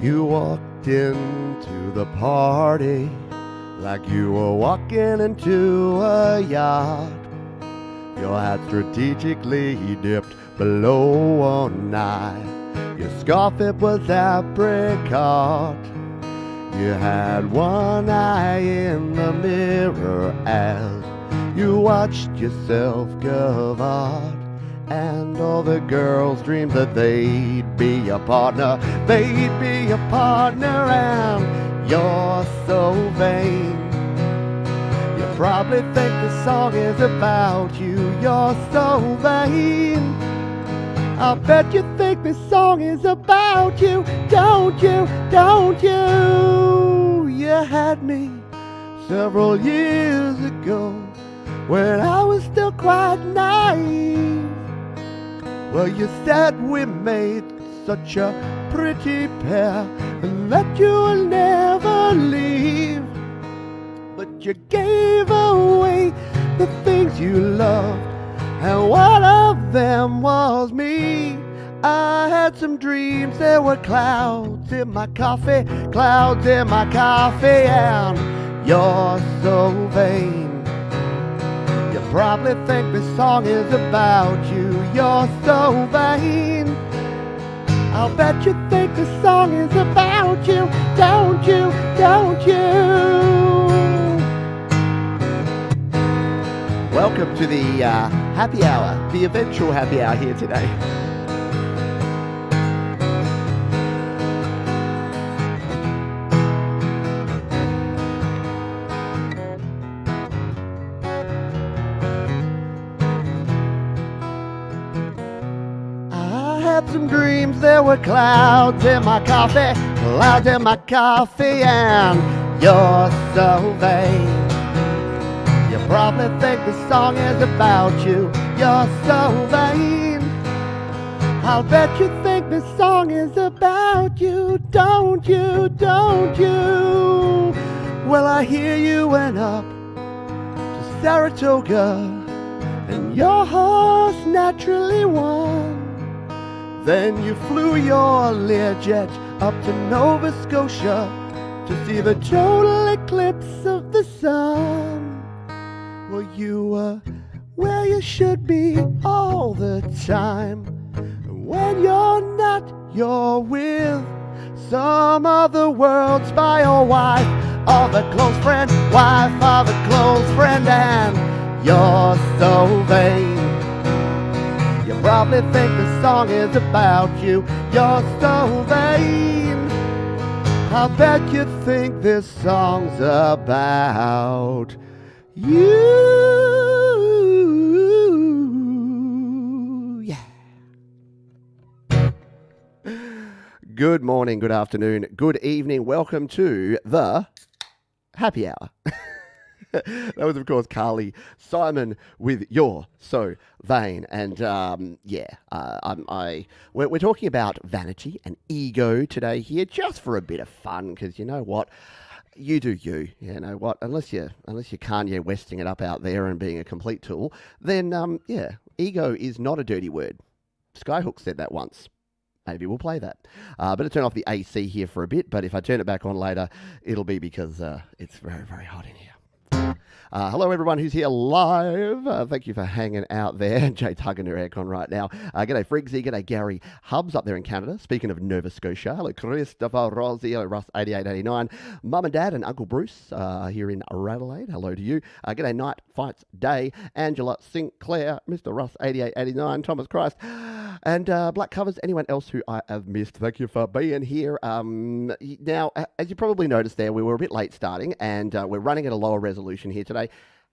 You walked into the party like you were walking into a yacht. Your hat strategically dipped below one eye. Your scarf, it was apricot. You had one eye in the mirror as you watched yourself gavotte. And all the girls dreamed that they'd be a partner. They'd be a partner, and you're so vain. You probably think the song is about you. You're so vain. I bet you think this song is about you. Don't you? Don't you? You had me several years ago when I was still quite naive. Well, you said we made such a pretty pair and that you will never leave. But you gave away the things you loved, and one of them was me. I had some dreams, there were clouds in my coffee, clouds in my coffee, and you're so vain. You probably think this song is about you. You're so vain. I'll bet you think this song is about you. Don't you? Don't you? Welcome to the happy hour, the eventual happy hour here today. Some dreams, there were clouds in my coffee, clouds in my coffee, and you're so vain. You probably think the song is about you. You're so vain. I'll bet you think this song is about you. Don't you? Don't you? Well, I hear you went up to Saratoga and your horse naturally won. Then you flew your Learjet up to Nova Scotia to see the total eclipse of the sun. Well, you were where you should be all the time. When you're not, you're with some other world spy or wife of a close friend, wife of a close friend, and you're so vain. You probably think the song is about you. You're so vain. I bet you think this song's about you. Yeah. Good morning, good afternoon, good evening. Welcome to the happy hour. That was, of course, Carly Simon with You're So Vain. And we're talking about vanity and ego today here, just for a bit of fun, because you know what? You do you. You know what? Unless you're Kanye Westing it up out there and being a complete tool, then, ego is not a dirty word. Skyhook said that once. Maybe we'll play that. Better turn off the AC here for a bit, but if I turn it back on later, it'll be because it's very, very hot in here. Hello, everyone who's here live. Thank you for hanging out there. Jay tugging her aircon right now. G'day, Frigsy. G'day, Gary Hubs up there in Canada. Speaking of Nova Scotia. Hello, Christopher Rosie. Hello, Russ8889. Mum and Dad and Uncle Bruce here in Radelaide. Hello to you. G'day, Night Fights Day. Angela Sinclair. Mr. Russ8889. Thomas Christ. And Black Covers. Anyone else who I have missed, thank you for being here. Now, as you probably noticed there, we were a bit late starting, and we're running at a lower resolution here today.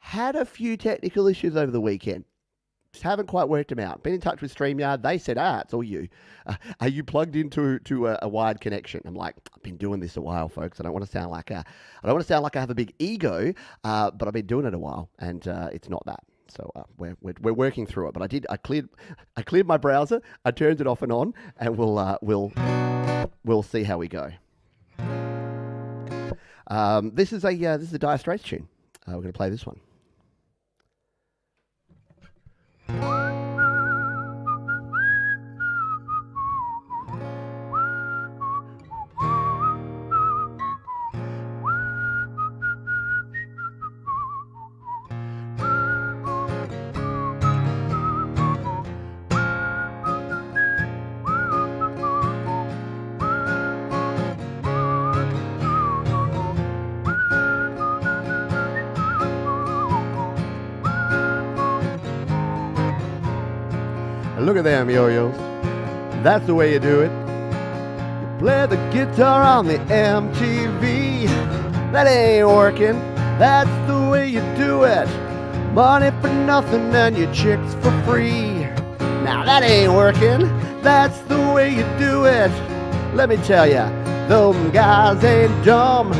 Had a few technical issues over the weekend. Just haven't quite worked them out. Been in touch with StreamYard. They said, it's all you. Are you plugged into a wired connection? I'm like, I've been doing this a while, folks. I don't want to sound like I have a big ego, but I've been doing it a while, and it's not that. So we're working through it. But I cleared my browser. I turned it off and on, and we'll see how we go. This is a Dire Straits tune. We're going to play this one. Look at them yo-yos. That's the way you do it. You play the guitar on the MTV. That ain't working. That's the way you do it. Money for nothing and your chicks for free. Now that ain't working. That's the way you do it. Let me tell ya, them guys ain't dumb.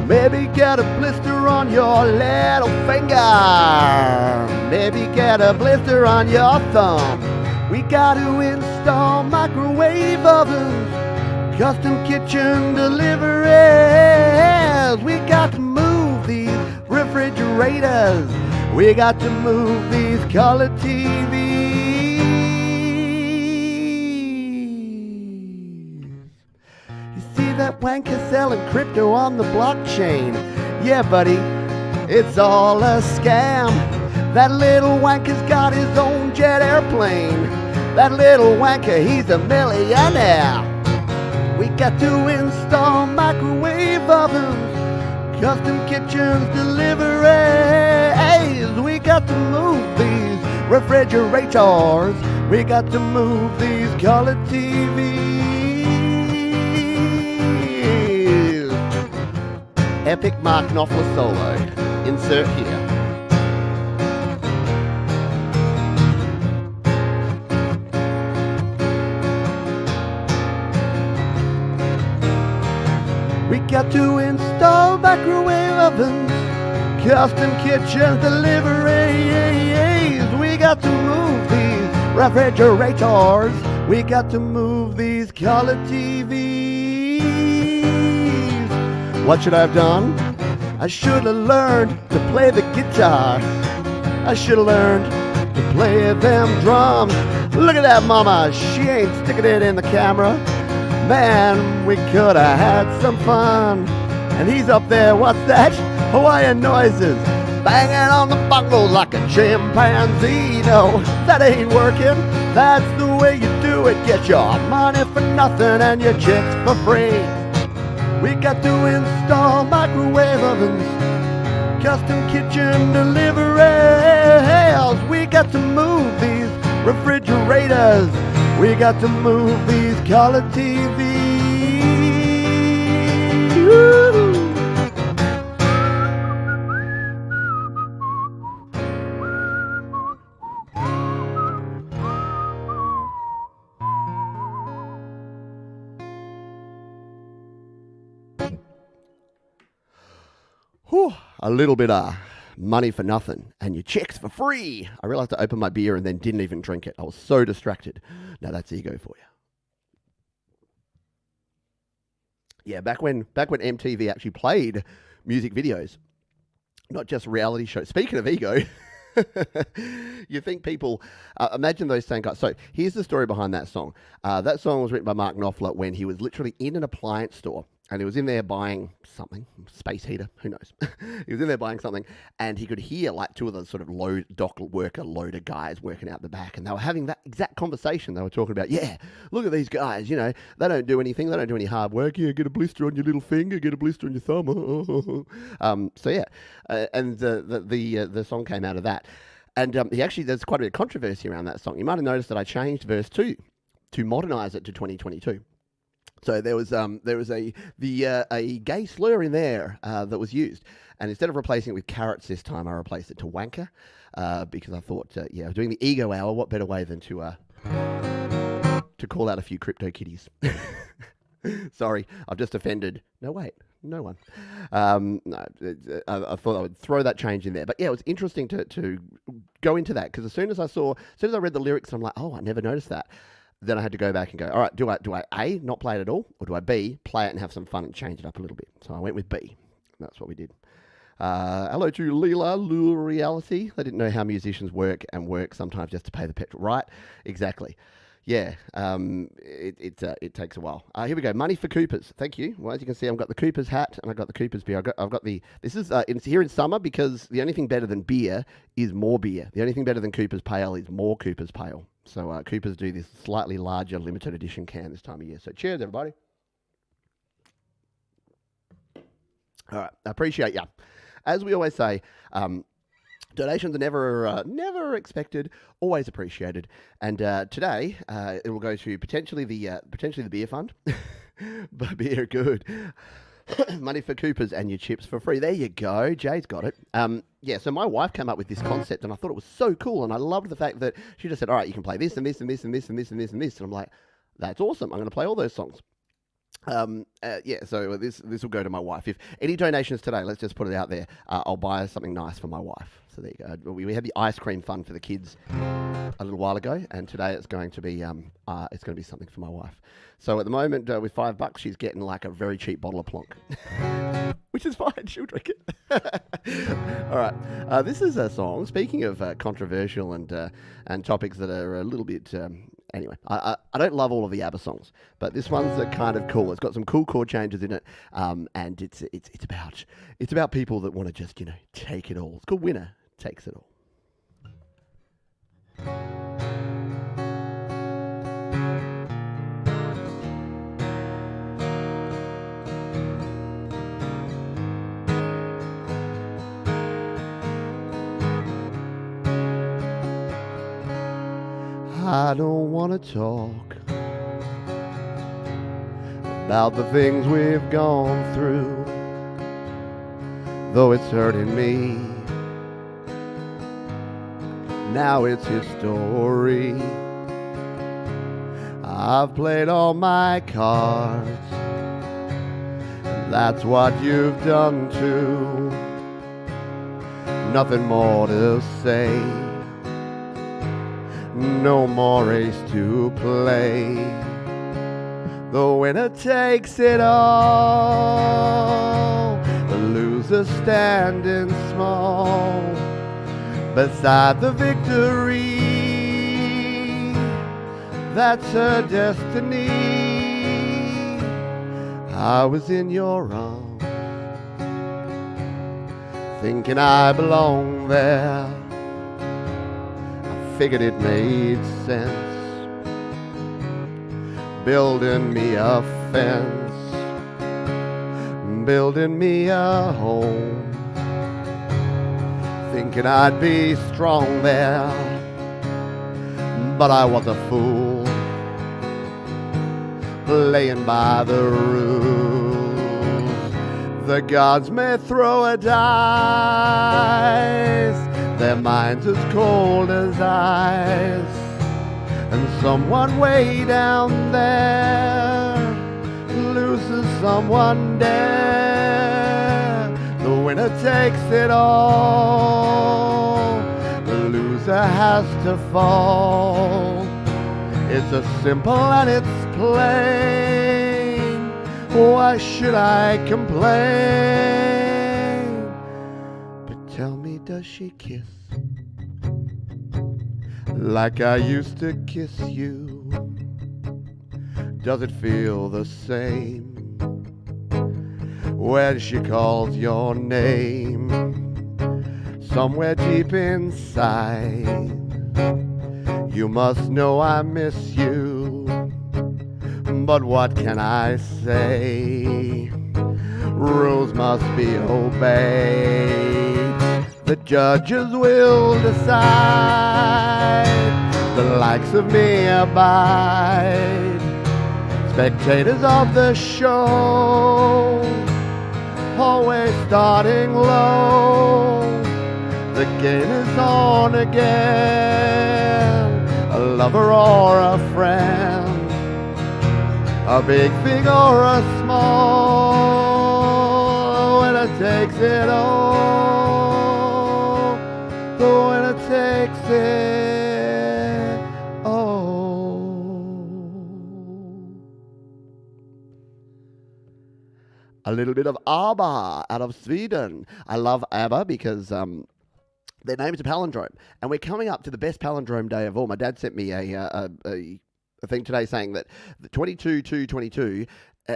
Maybe get a blister on your little finger. Maybe get a blister on your thumb. We got to install microwave ovens, custom kitchen deliveries. We got to move these refrigerators. We got to move these color TVs. You see that wanker selling crypto on the blockchain? Yeah, buddy, it's all a scam. That little wanker's got his own jet airplane. That little wanker, he's a millionaire. We got to install microwave ovens, custom kitchens, deliveries. We got to move these refrigerators. We got to move these color TVs. Epic Mark Knopfler solo. Insert here. We got to install microwave ovens, custom kitchen deliveries. We got to move these refrigerators. We got to move these color TVs. What should I have done? I should have learned to play the guitar. I should have learned to play them drums. Look at that mama, she ain't sticking it in the camera. Man, we could have had some fun. And he's up there, what's that? Hawaiian noises, banging on the bongos like a chimpanzee. No, that ain't working. That's the way you do it. Get your money for nothing and your chicks for free. We got to install microwave ovens, custom kitchen deliveries. We got to move these refrigerators. We got to move these color TVs. Woo. Whew, a little bit of money for nothing and your chicks for free. I realized I opened my beer and then didn't even drink it. I was so distracted. Now that's ego for you. Yeah, back when MTV actually played music videos, not just reality shows. Speaking of ego, you think people imagine those same guys. So here's the story behind that song. That song was written by Mark Knopfler when he was literally in an appliance store. And he was in there buying something, space heater, who knows. He was in there buying something, and he could hear like two of the sort of loader guys working out the back, and they were having that exact conversation. They were talking about, yeah, look at these guys, you know, they don't do anything, they don't do any hard work. Yeah, get a blister on your little finger, get a blister on your thumb. So yeah, and the song came out of that. And there's quite a bit of controversy around that song. You might have noticed that I changed verse 2 to modernize it to 2022. So there was a gay slur in there that was used, and instead of replacing it with carrots this time, I replaced it to wanker because I thought, doing the ego hour, what better way than to call out a few crypto kitties. Sorry, I've just offended. No, wait, no one. No, I thought I would throw that change in there, but yeah, it was interesting to go into that because as soon as I read the lyrics, I'm like, oh, I never noticed that. Then I had to go back and go, all right, do I A, not play it at all, or do I B, play it and have some fun and change it up a little bit? So I went with B. That's what we did. Hello to Lula Reality. They didn't know how musicians work sometimes just to pay the petrol. Right? Exactly. Yeah, it takes a while. Here we go. Money for Coopers. Thank you. Well, as you can see, I've got the Coopers hat and I've got the Coopers beer. This is here in summer because the only thing better than beer is more beer. The only thing better than Coopers Pale is more Coopers Pale. So Coopers do this slightly larger limited edition can this time of year. So cheers, everybody. All right, I appreciate you. As we always say, Donations are never expected, always appreciated. And today it will go to potentially the beer fund. But beer good. Money for Coopers and your chips for free. There you go. Jay's got it. Yeah, so my wife came up with this concept and I thought it was so cool, and I loved the fact that she just said, all right, you can play this and this and this and this and this and this and this. And I'm like, that's awesome. I'm going to play all those songs. Yeah, so this will go to my wife. If any donations today, let's just put it out there, I'll buy something nice for my wife. So there you go. We had the ice cream fun for the kids a little while ago, and today it's going to be something for my wife. So at the moment, with $5, she's getting like a very cheap bottle of Plonk, which is fine. She'll drink it. All right, this is a song. Speaking of controversial and topics that are a little bit. Anyway, I don't love all of the ABBA songs, but this one's kind of cool. It's got some cool chord changes in it, and it's about people that want to just take it all. It's called Winner Takes It All. I don't want to talk about the things we've gone through, though it's hurting me. Now it's history. I've played all my cards, and that's what you've done too. Nothing more to say. No more race to play. The winner takes it all. The loser standing small beside the victory. That's her destiny. I was in your arms, thinking I belonged there. Figured it made sense, building me a fence, building me a home, thinking I'd be strong there, but I was a fool, playing by the rules. The gods may throw a dice, their minds as cold as ice, and someone way down there loses someone dare. The winner takes it all. The loser has to fall. It's as simple and it's plain. Why should I complain? But tell me, does she kiss like I used to kiss you? Does it feel the same when she calls your name? Somewhere deep inside, you must know I miss you. But what can I say? Rules must be obeyed. The judges will decide. The likes of me abide. Spectators of the show, always starting low. The game is on again. A lover or a friend, a big thing or a small, the winner takes it all. The winner takes it all. A little bit of ABBA out of Sweden. I love ABBA because their name's a palindrome, and we're coming up to the best palindrome day of all. My dad sent me a thing today saying that the 22-2-22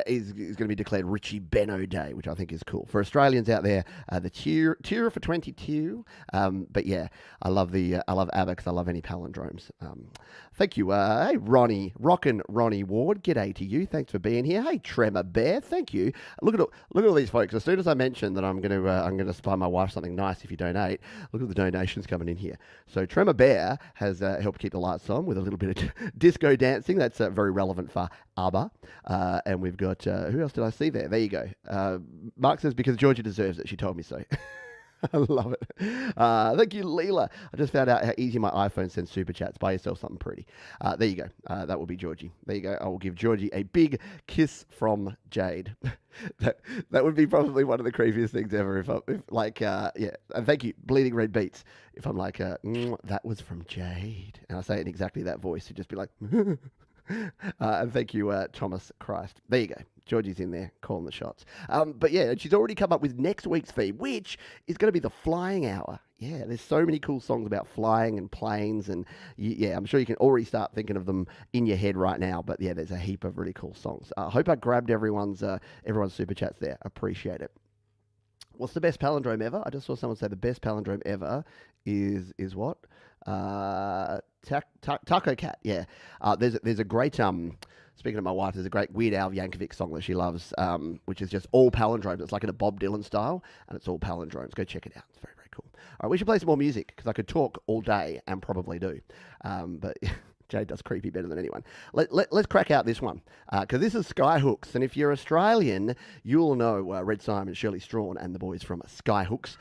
is going to be declared Richie Benno Day, which I think is cool. For Australians out there, the Tour for 22. But yeah, I love ABBA because I love any palindromes. Thank you. Hey, Rockin' Ronnie Ward, g'day to you. Thanks for being here. Hey, Tremor Bear, thank you. Look at all these folks. As soon as I mentioned that I'm going to buy my wife something nice if you donate, look at the donations coming in here. So Tremor Bear has helped keep the lights on with a little bit of disco dancing. That's very relevant for ABBA. And we've got, who else did I see there? There you go. Mark says, because Georgia deserves it. She told me so. I love it. Thank you, Leela. I just found out how easy my iPhone sends super chats. Buy yourself something pretty. There you go. That will be Georgie. There you go. I will give Georgie a big kiss from Jade. that would be probably one of the creepiest things ever. If yeah. And thank you, Bleeding Red Beats. If I'm like, that was from Jade, and I say it in exactly that voice, you'd just be like. And thank you, Thomas Christ. There you go. Georgie's in there calling the shots. But yeah, she's already come up with next week's theme, which is going to be the flying hour. Yeah, there's so many cool songs about flying and planes, and yeah, I'm sure you can already start thinking of them in your head right now. But yeah, there's a heap of really cool songs. I hope I grabbed everyone's super chats there. Appreciate it. What's the best palindrome ever? I just saw someone say the best palindrome ever is what? Taco Cat. Yeah. There's a great speaking of my wife, there's a great Weird Al Yankovic song that she loves, which is just all palindromes. It's like in a Bob Dylan style, and it's all palindromes. Go check it out. It's very, very cool. All right, we should play some more music because I could talk all day and probably do. But Jade does creepy better than anyone. Let's crack out this one because this is Skyhooks, and if you're Australian, you'll know Red Simon, Shirley Strawn, and the boys from Skyhooks.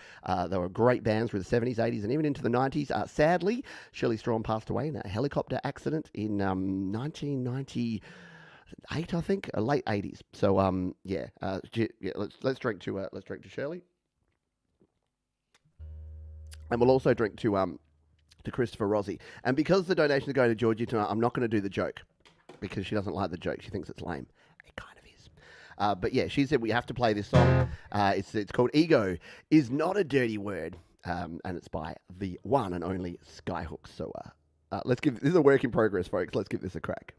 They were great bands through the 70s, 80s, and even into the 90s. Sadly, Shirley Strawn passed away in a helicopter accident in 1998, I think, late 80s. So yeah, let's drink to Shirley, and we'll also drink to Christopher Rossi. And because the donations are going to Georgie tonight, I'm not going to do the joke because she doesn't like the joke. She thinks it's lame. It kind of is. But yeah, she said we have to play this song. It's called Ego Is Not a Dirty Word. And it's by the one and only Skyhooks. So this is a work in progress, folks. Let's give this a crack.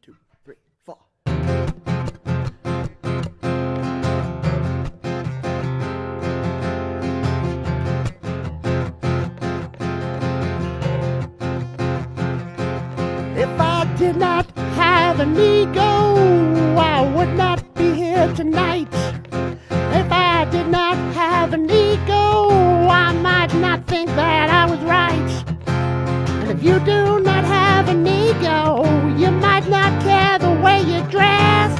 2, 3, 4. If I did not have an ego, I would not be here tonight. If I did not have an ego, I might not think that I was right. And if you do not have an ego, you might not care the way you dress.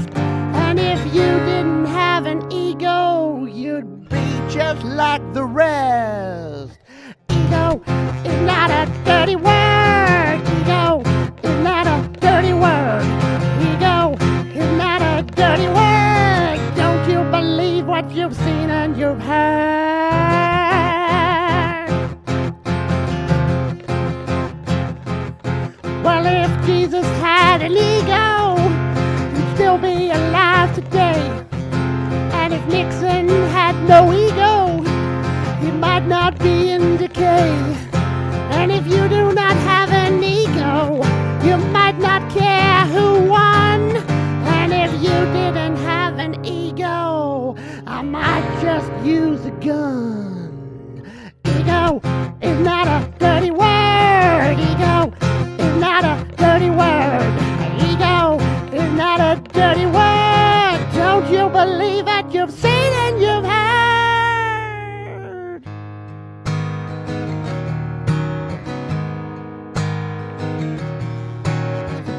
And if you didn't have an ego, you'd be just like the rest. Ego is not a dirty word. Ego is not a dirty word. Ego is not a dirty word. Don't you believe what you've seen and you've heard? Well, if Jesus had an ego, he'd still be alive today. And if Nixon had no ego, he might not be in decay. And if you do not have an ego, you might not care who won. And if you didn't have an ego, I might just use a gun. Ego is not a dirty word. Ego is not a dirty word. Ego is not a dirty word. Don't you believe that you've seen and you've heard?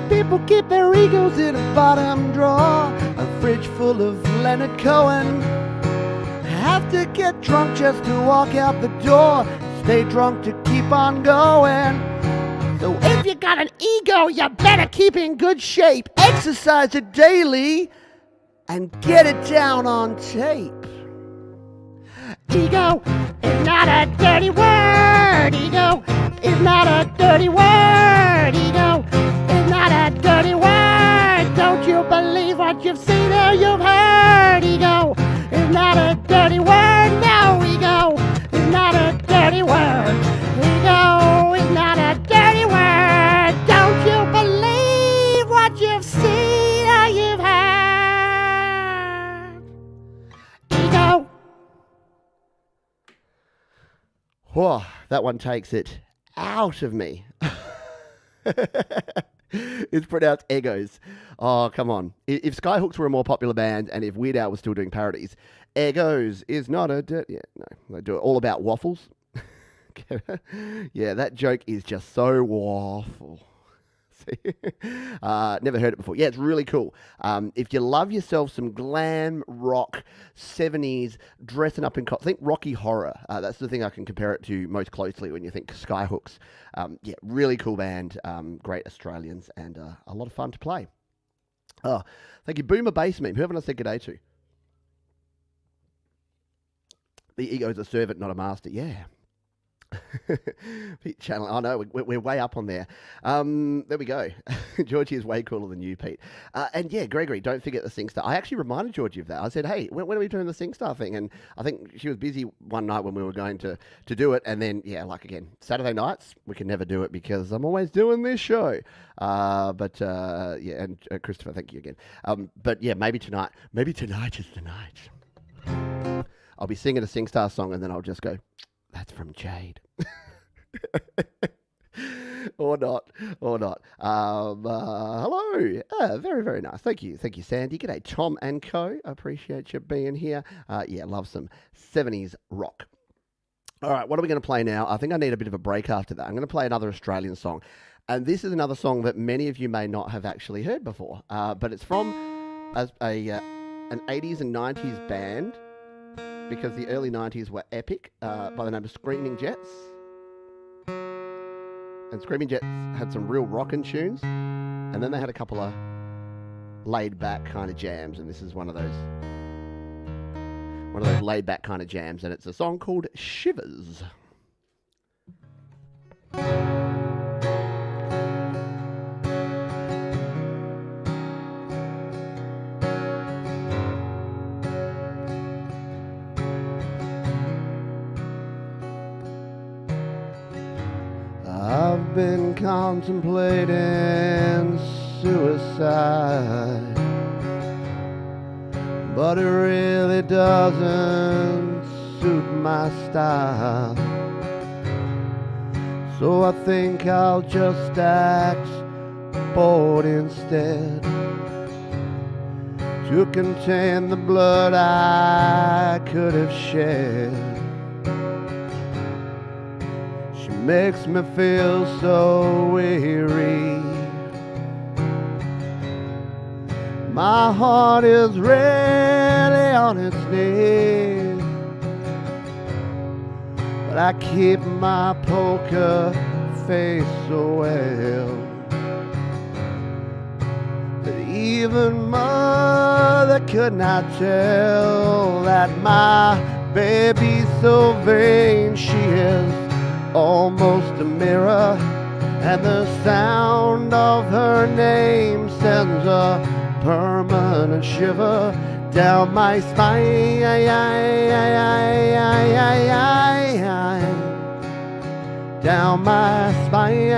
People keep their egos in a bottom drawer, a fridge full of Leonard Cohen. Have to get drunk just to walk out the door, stay drunk to keep on going. So if you got an ego, you better keep in good shape. Exercise it daily and get it down on tape. Ego is not a dirty word. Ego is not a dirty word. Ego is not a dirty word. Don't you believe what you've seen or you've heard? Ego is not a dirty word. No, ego is not a dirty word. Ego is not a dirty word. Don't you believe what you've seen or you've heard? Oh, that one takes it out of me. It's pronounced Eggos. Oh, come on. If Skyhooks were a more popular band and if Weird Al was still doing parodies, Eggos is not a... Yeah, no. They do it all about waffles. Yeah, that joke is just so waffle. Never heard it before. Yeah, it's really cool. If you love yourself some glam rock 70s dressing up in think Rocky Horror. That's the thing I can compare it to most closely when you think Skyhooks. Yeah, really cool band. Great Australians and a lot of fun to play. Oh, thank you, Boomer Bass Meme. Who haven't I said good day to? The ego's a servant, not a master. Yeah. Pete Channel. Oh no, we're way up on there. There we go. Georgie is way cooler than you, Pete. And yeah, Gregory, don't forget the SingStar. I actually reminded Georgie of that. I said, hey, when are we doing the SingStar thing? And I think she was busy one night when we were going to do it. And then, yeah, like again, Saturday nights, we can never do it because I'm always doing this show. Yeah, and Christopher, thank you again. But yeah, maybe tonight is the night. I'll be singing a SingStar song and then I'll just go, that's from Jade. or not. Hello. Very, very nice. Thank you, Sandy. G'day, Tom and Co. Appreciate you being here. Yeah, love some 70s rock. All right, what are we going to play now? I think I need a bit of a break after that. I'm going to play another Australian song. And this is another song that many of you may not have actually heard before. But it's from an 80s and 90s band, because the early 90s were epic, by the name of Screaming Jets. And Screaming Jets had some real rockin' tunes, and then they had a couple of laid-back kind of jams, and this is one of those laid-back kind of jams, and it's a song called Shivers. I've been contemplating suicide, but it really doesn't suit my style. So I think I'll just act bored instead, to contain the blood I could have shed. Makes me feel so weary. My heart is really on its knees, but I keep my poker face so well that even mother could not tell that my baby's so vain she is almost a mirror, and the sound of her name sends a permanent shiver down my spine. Down my spine.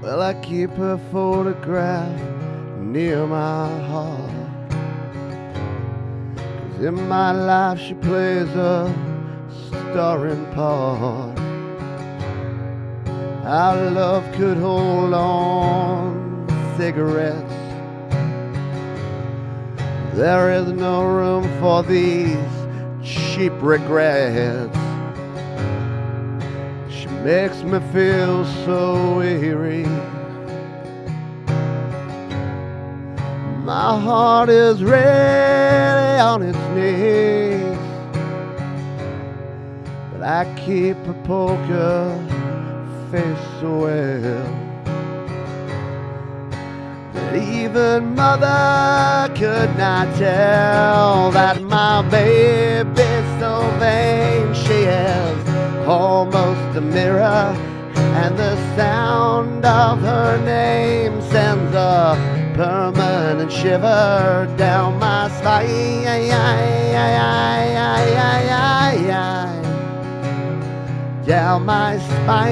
Well, I keep her photograph near my heart. In my life she plays a starring part. Our love could hold on cigarettes. There is no room for these cheap regrets. She makes me feel so weary. My heart is really on its knees, but I keep a poker face so well that even mother could not tell that my baby's so vain she is almost a mirror, and the sound of her name sends a permanent shiver down my spine. Down my spine.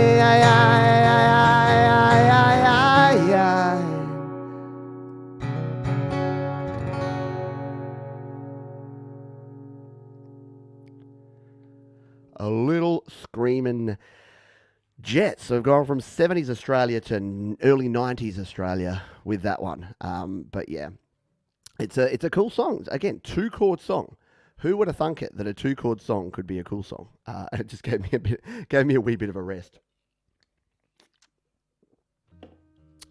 A little screaming Jets. So we've gone from 70s Australia to early 90s Australia with that one. But yeah, it's a cool song. Again, 2-chord song. Who would have thunk it that a 2-chord song could be a cool song? And it just gave me a wee bit of a rest.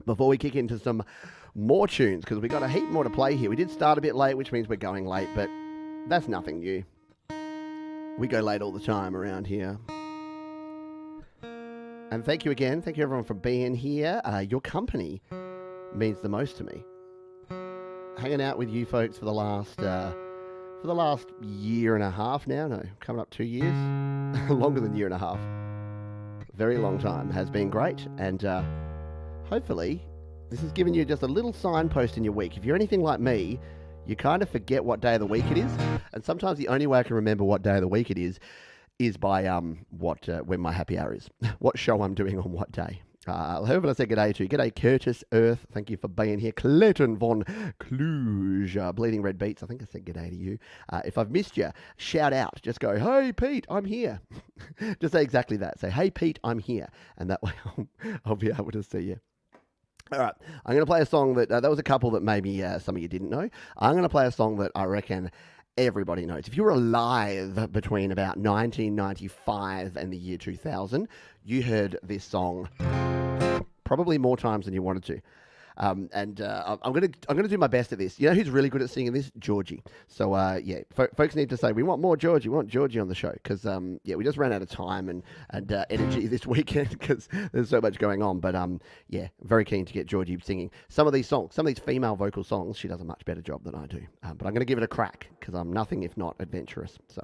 Before we kick into some more tunes, because we got a heap more to play here. We did start a bit late, which means we're going late, but that's nothing new. We go late all the time around here. And thank you again. Thank you everyone for being here. Your company means the most to me. Hanging out with you folks for the last year and a half now. No, coming up 2 years. Longer than year and a half. Very long time. Has been great. And hopefully this has given you just a little signpost in your week. If you're anything like me, you kind of forget what day of the week it is. And sometimes the only way I can remember what day of the week it is by when my happy hour is. What show I'm doing on what day. Whoever I said g'day to. G'day Curtis Earth. Thank you for being here. Clayton Von Cluj. Bleeding Red Beats. I think I said g'day to you. If I've missed you, shout out. Just go, hey Pete, I'm here. Just say exactly that. Say, hey Pete, I'm here. And that way I'll be able to see you. All right, I'm going to play a song that was a couple that maybe some of you didn't know. I'm going to play a song that I reckon everybody knows. If you were alive between about 1995 and the year 2000, you heard this song probably more times than you wanted to. I'm gonna do my best at this. You know who's really good at singing this? Georgie. So yeah, folks need to say we want more Georgie. We want Georgie on the show because yeah, we just ran out of time and energy this weekend because there's so much going on. But yeah, very keen to get Georgie singing some of these songs, some of these female vocal songs. She does a much better job than I do. But I'm gonna give it a crack because I'm nothing if not adventurous. So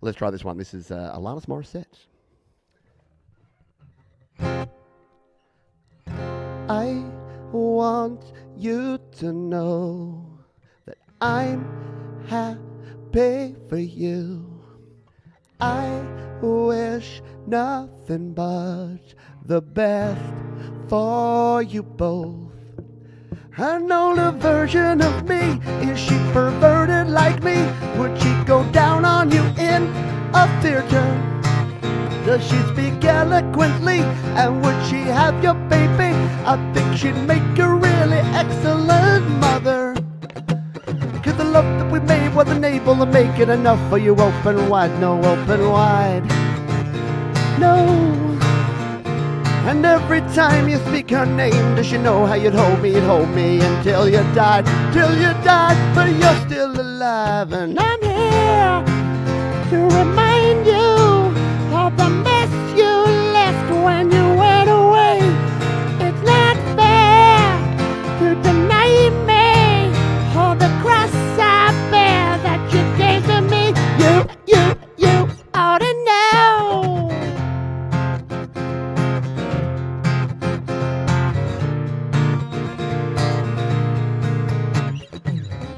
let's try this one. This is Alanis Morissette. I want you to know that I'm happy for you. I wish nothing but the best for you both. An older version of me, is she perverted like me? Would she go down on you in a theater? Does she speak eloquently? And would she have your baby? I think she'd make a really excellent mother. Cause the love that we made wasn't able to make it enough for you open wide. No, open wide. No. And every time you speak her name, does she know how you'd hold me until you died? Till you died, but you're still alive. And I'm here to remind you of the mess you left when you went away. It's not fair to deny me all the cross I bear that you gave to me. You ought to know.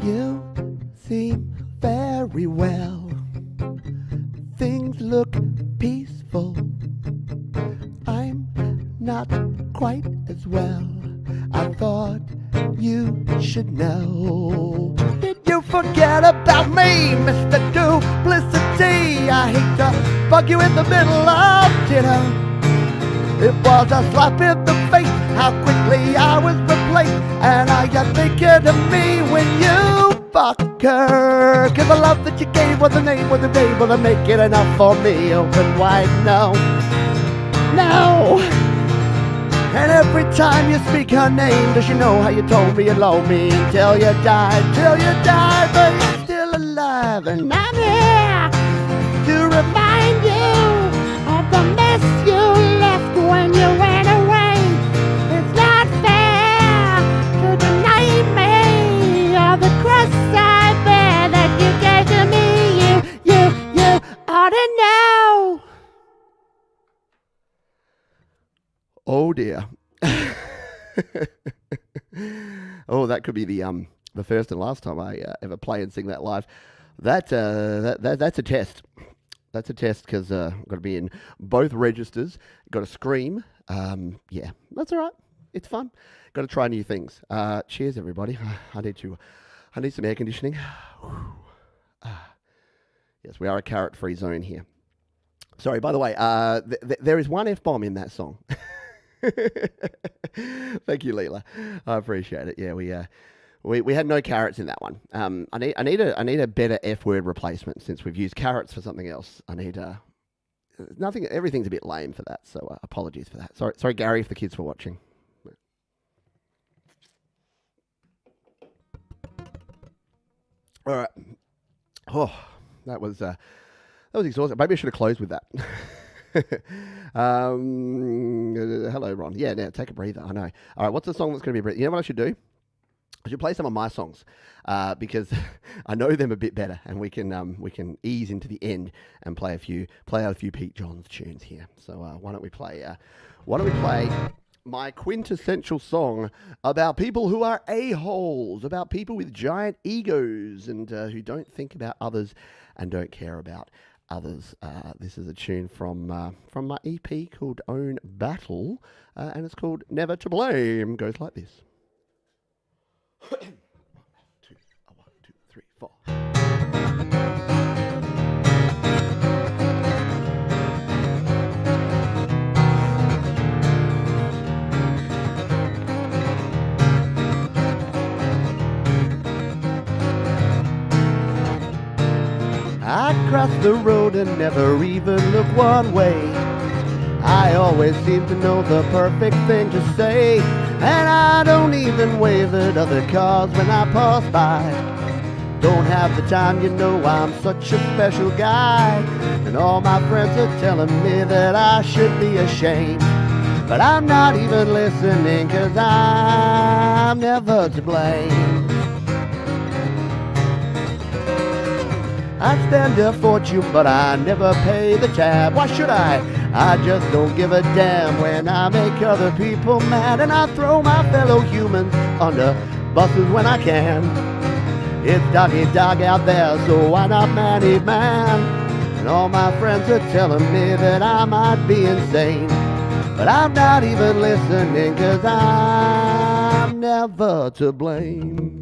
You seem very well. Things look peaceful. I'm not quite as well. I thought you should know. Did you forget about me, Mr. Duplicity? I hate to bug you in the middle of dinner. It was a slap in the face, how quickly I was replaced. And are you thinking of me when you fuck her? Cause the love that you gave wasn't able to make it enough for me. Open wide, no. No. And every time you speak her name, does she know how you told me you loved me until you died? Till you died, but you're still alive. And I'm here to remind you of the mess you left when you went away. It's not fair to deny me all the cross I bear that you gave to me. You ought to know. Oh dear. Oh, that could be the first and last time I ever play and sing that live. That's a test. That's a test because I've got to be in both registers. Got to scream. Yeah, that's all right. It's fun. Got to try new things. Cheers, everybody. I need some air conditioning. Yes, we are a carrot-free zone here. Sorry, by the way, there is one F-bomb in that song. Thank you, Leela. I appreciate it. Yeah, we had no carrots in that one. I need a better F word replacement since we've used carrots for something else. I need nothing. Everything's a bit lame for that, so apologies for that. Sorry, Gary, if the kids were watching. All right. Oh, that was exhausting. Maybe I should have closed with that. Hello, Ron. Yeah, now take a breather. I know. All right, what's the song that's going to be a breather? You know what I should do? I should play some of my songs because I know them a bit better, and we can ease into the end and play out a few Pete Johns tunes here. So why don't we play my quintessential song about people who are a-holes, about people with giant egos and who don't think about others and don't care about others. This is a tune from my EP called Own Battle, and it's called Never to Blame. Goes like this. 1, 2, 3, 4. I cross the road and never even look one way. I always seem to know the perfect thing to say, and I don't even wave at other cars when I pass by. Don't have the time, you know I'm such a special guy, and all my friends are telling me that I should be ashamed. But I'm not even listening, 'cause I'm never to blame. I spend a fortune, but I never pay the tab. Why should I? I just don't give a damn when I make other people mad, and I throw my fellow humans under buses when I can. It's dog out there, so why not man eat man? And all my friends are telling me that I might be insane, but I'm not even listening, 'cause I'm never to blame.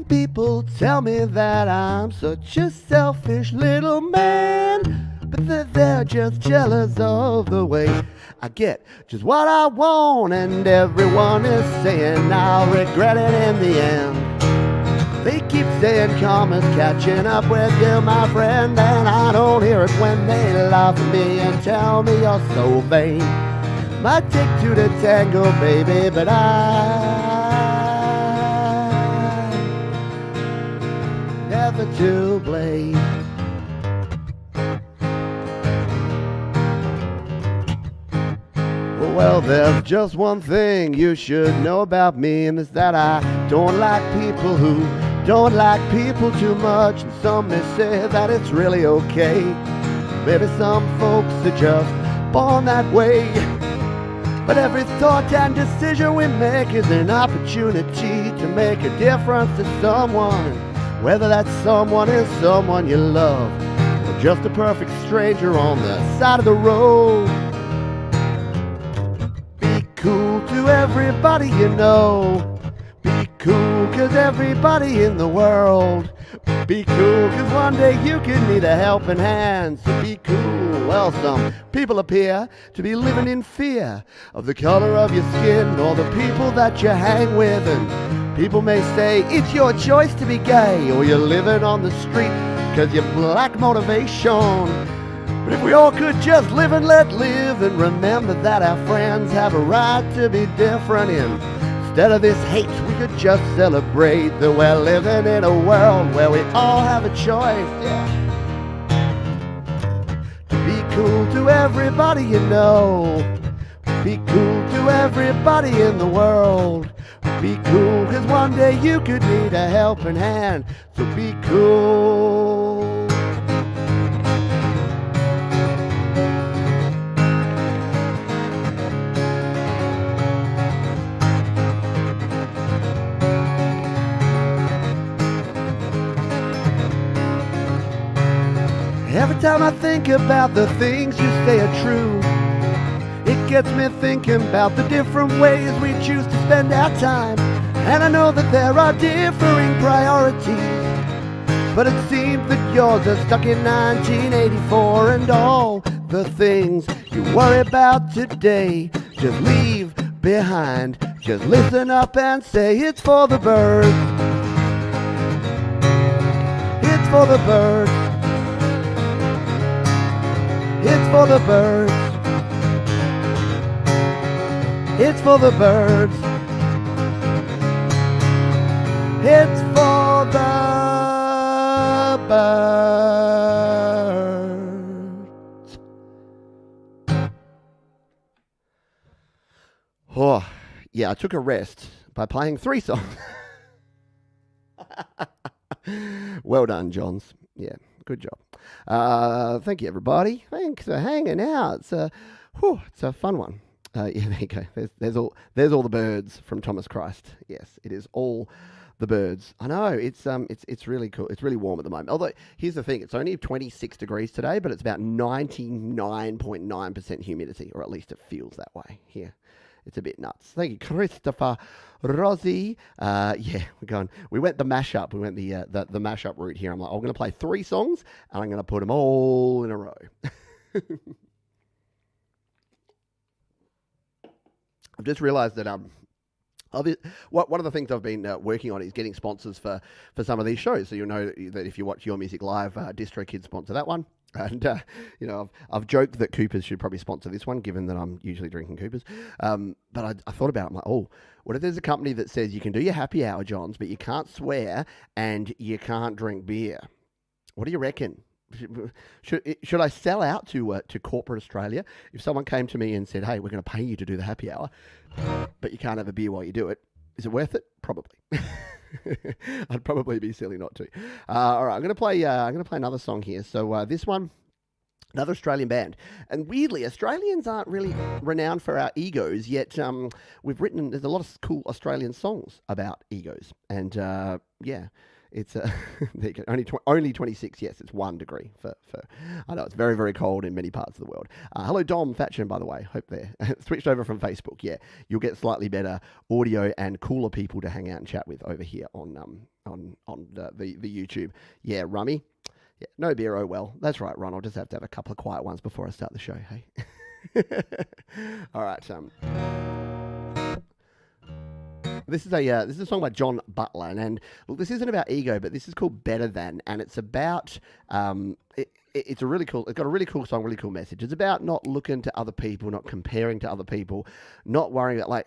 People tell me that I'm such a selfish little man, but that they're just jealous of the way I get just what I want, and everyone is saying I'll regret it in the end. They keep saying karma's catching up with you, my friend, and I don't hear it when they laugh at me and tell me you're so vain. Might take two to tango, baby, but never to blame. Well, there's just one thing you should know about me, and it's that I don't like people who don't like people too much. And some may say that it's really okay. Maybe some folks are just born that way. But every thought and decision we make is an opportunity to make a difference to someone. Whether that someone is someone you love, or just a perfect stranger on the side of the road. Be cool to everybody you know. Be cool, 'cause everybody in the world. Be cool, 'cause one day you could need a helping hand. So be cool. Well, some people appear to be living in fear of the color of your skin or the people that you hang with, and people may say it's your choice to be gay, or you're living on the street 'cause you lack motivation. But if we all could just live and let live, and remember that our friends have a right to be different, instead of this hate we could just celebrate that we're living in a world where we all have a choice, yeah. To be cool to everybody you know. Be cool to everybody in the world. Be cool, 'cause one day you could need a helping hand. So be cool. Every time I think about the things you say are true, it gets me thinking about the different ways we choose to spend our time. And I know that there are differing priorities, but it seems that yours are stuck in 1984, and all the things you worry about today, just leave behind. Just listen up and say it's for the birds. It's for the birds. It's for the birds. It's for the birds. It's for the birds. Oh, yeah, I took a rest by playing 3 songs. Well done, Johns. Yeah, good job. Thank you, everybody. Thanks for hanging out. It's a fun one. Yeah, there you go. There's all the birds from Thomas Christ. Yes, it is all the birds. I know it's really cool. It's really warm at the moment. Although here's the thing, it's only 26 degrees today, but it's about 99.9% humidity, or at least it feels that way here. It's a bit nuts. Thank you, Christopher Rossi. We went the mashup. We went the mashup route here. I'm like, I'm going to play 3 songs and I'm going to put them all in a row. I've just realised that one of the things I've been working on is getting sponsors for some of these shows. So you'll know that if you watch Your Music Live, DistroKid sponsor that one. And, I've joked that Coopers should probably sponsor this one, given that I'm usually drinking Coopers. But I thought about it. I'm like, what if there's a company that says you can do your happy hour, Johns, but you can't swear and you can't drink beer? What do you reckon? Should I sell out to corporate Australia? If someone came to me and said, hey, we're going to pay you to do the happy hour, but you can't have a beer while you do it, is it worth it? Probably. I'd probably be silly not to. All right, I'm going to play another song here. So this one, another Australian band, and weirdly, Australians aren't really renowned for our egos. Yet there's a lot of cool Australian songs about egos, and it's there you go. Only 26. Yes, it's 1 degree for. I know it's very, very cold in many parts of the world. Hello, Dom Thatcher, by the way. Hope they're switched over from Facebook. Yeah, you'll get slightly better audio and cooler people to hang out and chat with over here on the YouTube. Yeah, Rummy. Yeah, no beer. Oh well. That's right, Ron. I'll just have to have a couple of quiet ones before I start the show. Hey. All right. This is a song by John Butler, and look, this isn't about ego, but this is called Better Than, and it's about it's a really cool. It's got a really cool song, really cool message. It's about not looking to other people, not comparing to other people, not worrying about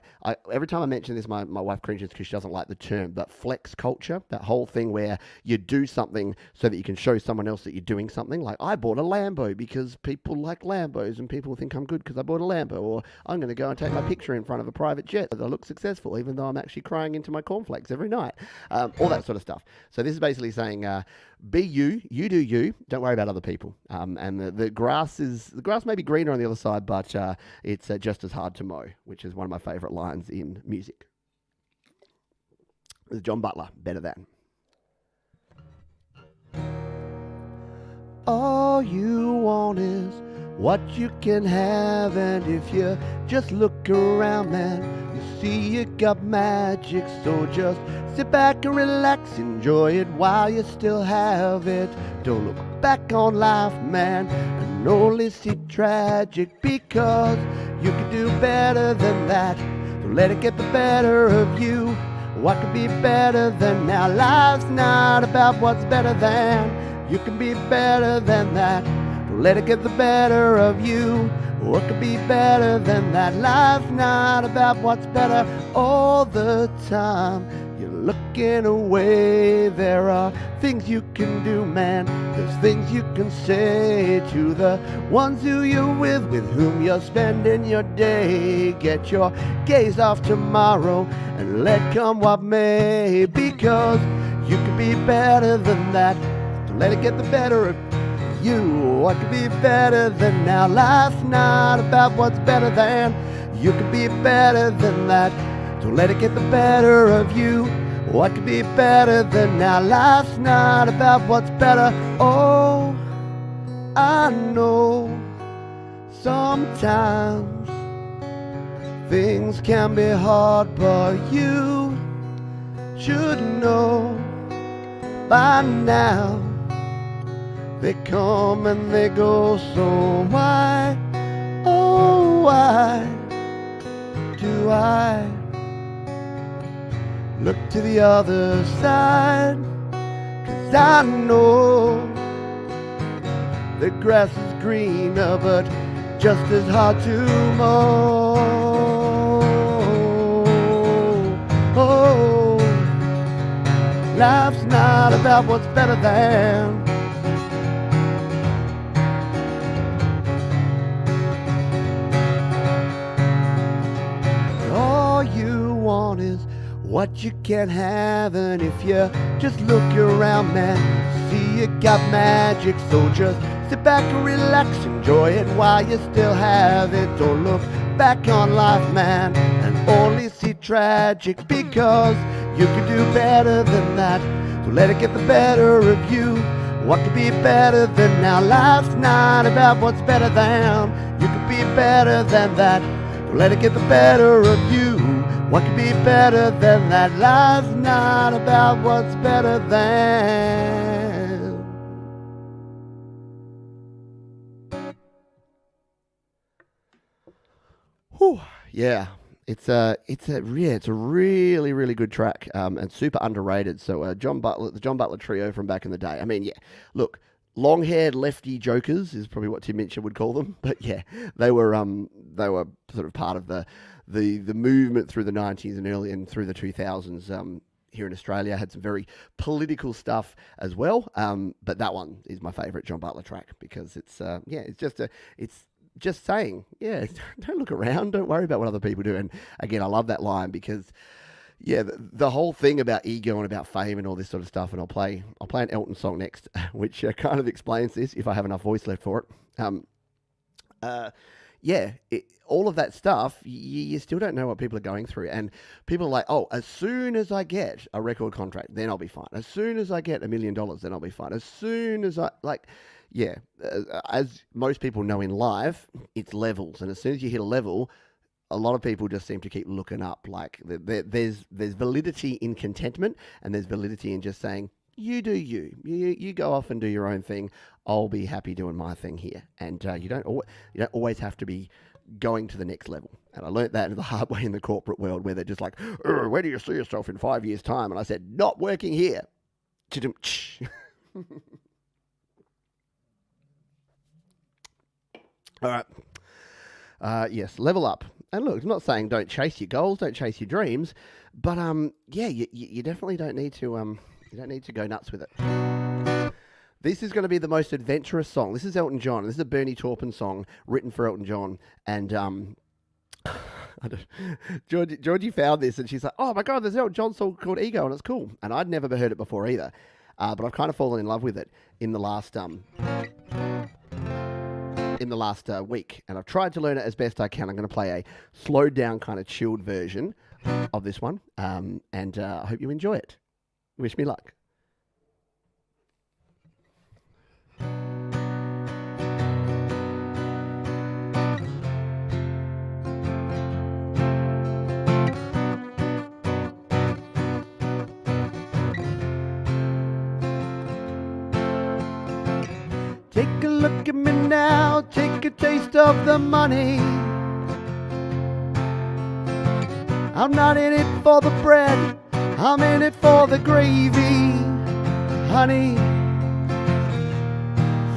every time I mention this, my wife cringes because she doesn't like the term, but flex culture, that whole thing where you do something so that you can show someone else that you're doing something. Like I bought a Lambo because people like Lambos and people think I'm good because I bought a Lambo, or I'm going to go and take my picture in front of a private jet that I look successful, even though I'm actually crying into my cornflakes every night. All that sort of stuff. So this is basically saying, be you do you, don't worry about other people. And the grass may be greener on the other side, but it's just as hard to mow, which is one of my favourite lines in music. This is John Butler, Better Than. All you want is what you can have, and if you just look around, man, you see you got magic. So just sit back and relax, enjoy it while you still have it. Don't look back on life, man, and only see tragic, because you can do better than that. Don't let it get the better of you. What could be better than now? Life's not about what's better than. You can be better than that. Don't let it get the better of you. What could be better than that? Life's not about what's better all the time. You're looking away. There are things you can do, man. There's things you can say to the ones who you're with whom you're spending your day. Get your gaze off tomorrow and let come what may, because you can be better than that. Don't let it get the better of you. What could be better than now? Life's not about what's better than. You could be better than that. Don't let it get the better of you. What could be better than now? Life's not about what's better. Oh, I know sometimes Things can be hard, but you should know by now. They come and they go, so why, oh why do I look to the other side? 'Cause I know the grass is greener, but just as hard to mow. Oh, life's not about what's better than. All you want is what you can have, and if you just look around, man, see you got magic. So just sit back and relax, enjoy it while you still have it. Don't look back on life, man, and only see tragic, because you can do better than that. So let it get the better of you. What could be better than now? Life's not about what's better than. You could be better than that. So let it get the better of you. What could be better than that? Life's not about what's better than. Whew, yeah, it's a really, really good track, and super underrated. So the John Butler Trio from back in the day. I mean, yeah, look, long-haired lefty jokers is probably what Tim Minchin would call them. But yeah, they were sort of part of the movement through the 90s and early and through the 2000s. Here in Australia, had some very political stuff as well. But that one is my favourite John Butler track, because it's just saying, yeah, don't look around, don't worry about what other people do. And again, I love that line, because yeah, the whole thing about ego and about fame and all this sort of stuff. And I'll play an Elton song next, which kind of explains this if I have enough voice left for it. All of that stuff, you still don't know what people are going through. And people are like, oh, as soon as I get a record contract, then I'll be fine. As soon as I get $1 million, then I'll be fine. As soon as as most people know in life, it's levels. And as soon as you hit a level, a lot of people just seem to keep looking up. Like there's validity in contentment, and there's validity in just saying, you do you. You go off and do your own thing. I'll be happy doing my thing here. And you don't always have to be going to the next level. And I learnt that the hard way in the corporate world, where they're just like, where do you see yourself in 5 years' time? And I said, not working here. All right. Yes, level up. And look, I'm not saying don't chase your goals, don't chase your dreams, but you definitely don't need to go nuts with it. This is going to be the most adventurous song. This is Elton John. This is a Bernie Taupin song written for Elton John. And Georgie found this, and she's like, oh my God, there's an Elton John song called Ego, and it's cool. And I'd never heard it before either. But I've kind of fallen in love with it in the last week, and I've tried to learn it as best I can. I'm going to play a slowed down, kind of chilled version of this one, and I hope you enjoy it. Wish me luck. Take a look at me now, take a taste of the money. I'm not in it for the bread, I'm in it for the gravy, honey.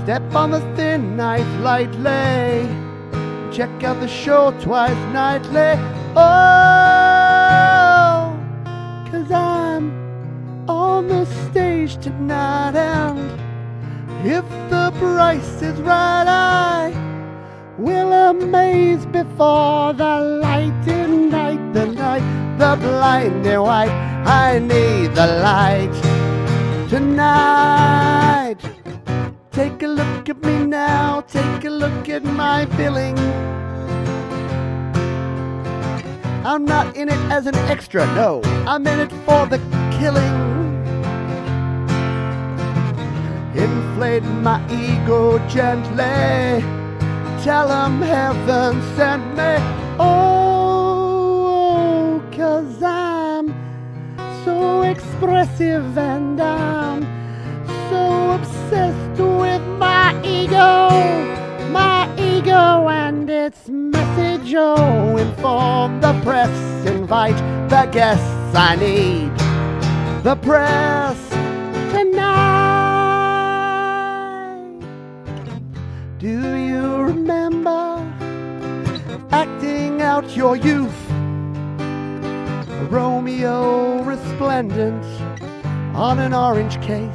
Step on the thin ice lightly, check out the show twice nightly. Oh, 'cause I'm on the stage tonight, and if the price is right, I will amaze before the light ignite the night, the blinding white. I need the light tonight. Take a look at me now, take a look at my feeling. I'm not in it as an extra, no, I'm in it for the killing. Inflate my ego gently, tell 'em heaven sent me. Oh, expressive, and I'm so obsessed with my ego and its message. Oh, inform the press, invite the guests. I need the press tonight. Do you remember acting out your youth? A Romeo resplendent on an orange case.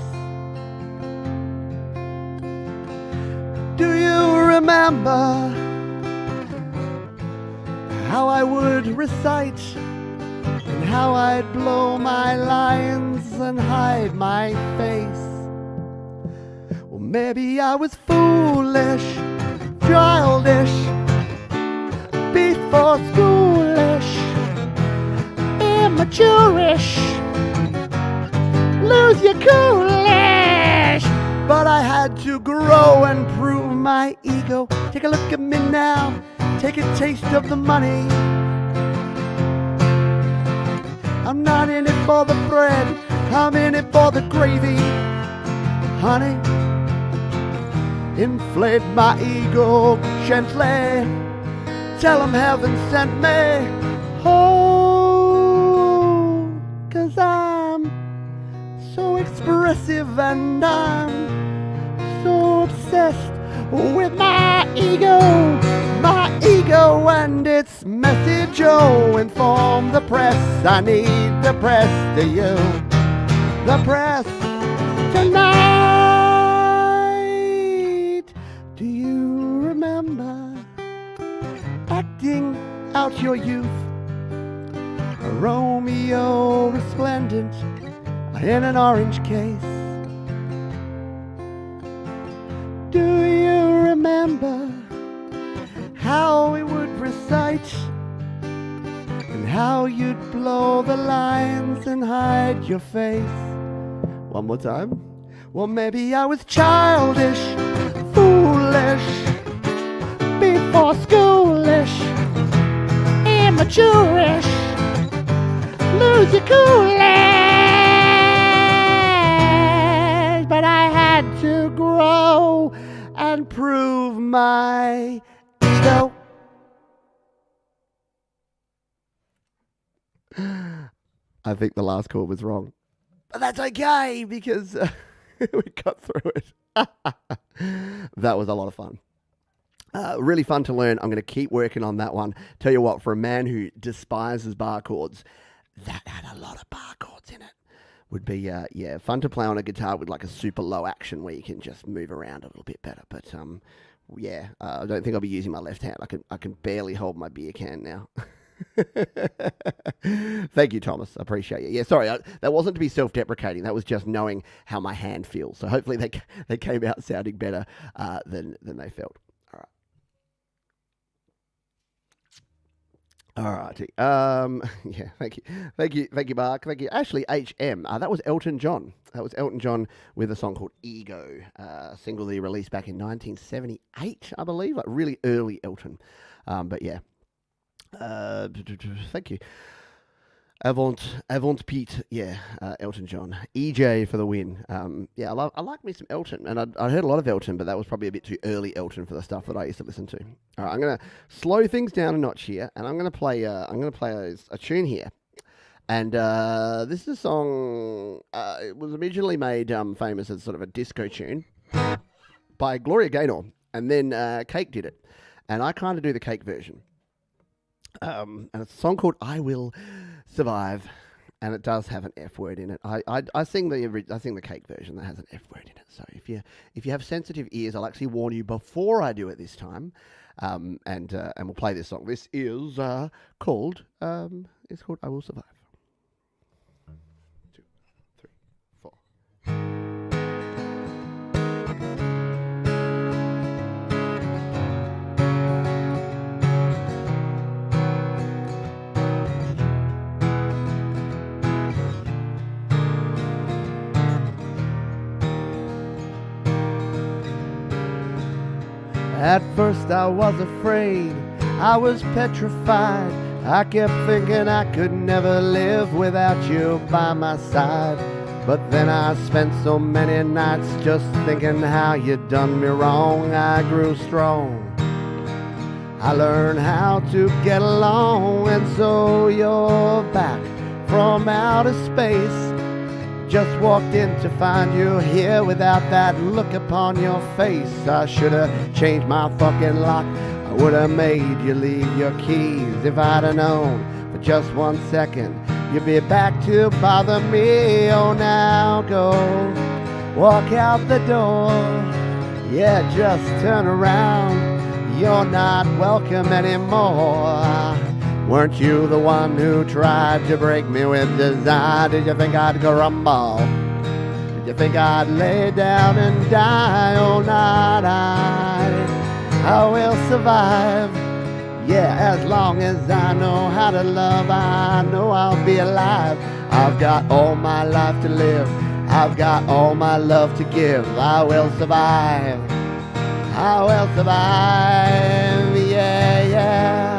Do you remember how I would recite and how I'd blow my lines and hide my face? Well, maybe I was foolish, childish, before schoolish, immaturish, lose your coolish. But I had to grow and prove my ego. Take a look at me now, take a taste of the money. I'm not in it for the bread, I'm in it for the gravy. Honey, inflate my ego gently, tell 'em heaven sent me. Oh, 'cause I'm so expressive and I'm so obsessed with my ego and its message. Oh, inform the press, I need the press to you, the press tonight. Do you remember acting out your youth? A Romeo resplendent in an orange case. Do you remember how we would recite and how you'd blow the lines and hide your face? One more time. Well, maybe I was childish, foolish, before schoolish, immaturish, lose your coolish. But I had to grow and prove my ego. I think the last chord was wrong, but that's okay because we got through it. That was a lot of fun. Really fun to learn. I'm going to keep working on that one. Tell you what, for a man who despises bar chords, that had a lot of bar chords in it. Would be, fun to play on a guitar with like a super low action where you can just move around a little bit better. But I don't think I'll be using my left hand. I can barely hold my beer can now. Thank you, Thomas. I appreciate you. Yeah, sorry, that wasn't to be self-deprecating. That was just knowing how my hand feels. So hopefully they came out sounding better than they felt. All righty. Thank you, Mark. Thank you, Ashley HM. That was Elton John. With a song called Ego, single that he released back in 1978, I believe, like really early Elton. But yeah. Thank you. Avant Pete, Elton John. EJ for the win. I like me some Elton, and I heard a lot of Elton, but that was probably a bit too early Elton for the stuff that I used to listen to. All right, I'm gonna slow things down a notch here, and I'm gonna play a tune here, and this is a song. It was originally made famous as sort of a disco tune by Gloria Gaynor, and then Cake did it, and I kind of do the Cake version. And it's a song called "I Will Survive," and it does have an F word in it. I sing the Cake version that has an F word in it. So if you have sensitive ears, I'll actually warn you before I do it this time. And we'll play this song. This is called "I Will Survive." 2, 3, 4. At first I was afraid, I was petrified. I kept thinking I could never live without you by my side. But then I spent so many nights just thinking how you'd done me wrong. I grew strong, I learned how to get along, and so you're back from outer space. Just walked in to find you here without that look upon your face. I should have changed my fucking lock. I would have made you leave your keys. If I'd have known for just 1 second you'd be back to bother me. Oh, now go walk out the door. Yeah, just turn around. You're not welcome anymore. Weren't you the one who tried to break me with desire? Did you think I'd grumble? Did you think I'd lay down and die? Oh, not I will survive. Yeah, as long as I know how to love, I know I'll be alive. I've got all my life to live. I've got all my love to give. I will survive. I will survive. Yeah, yeah.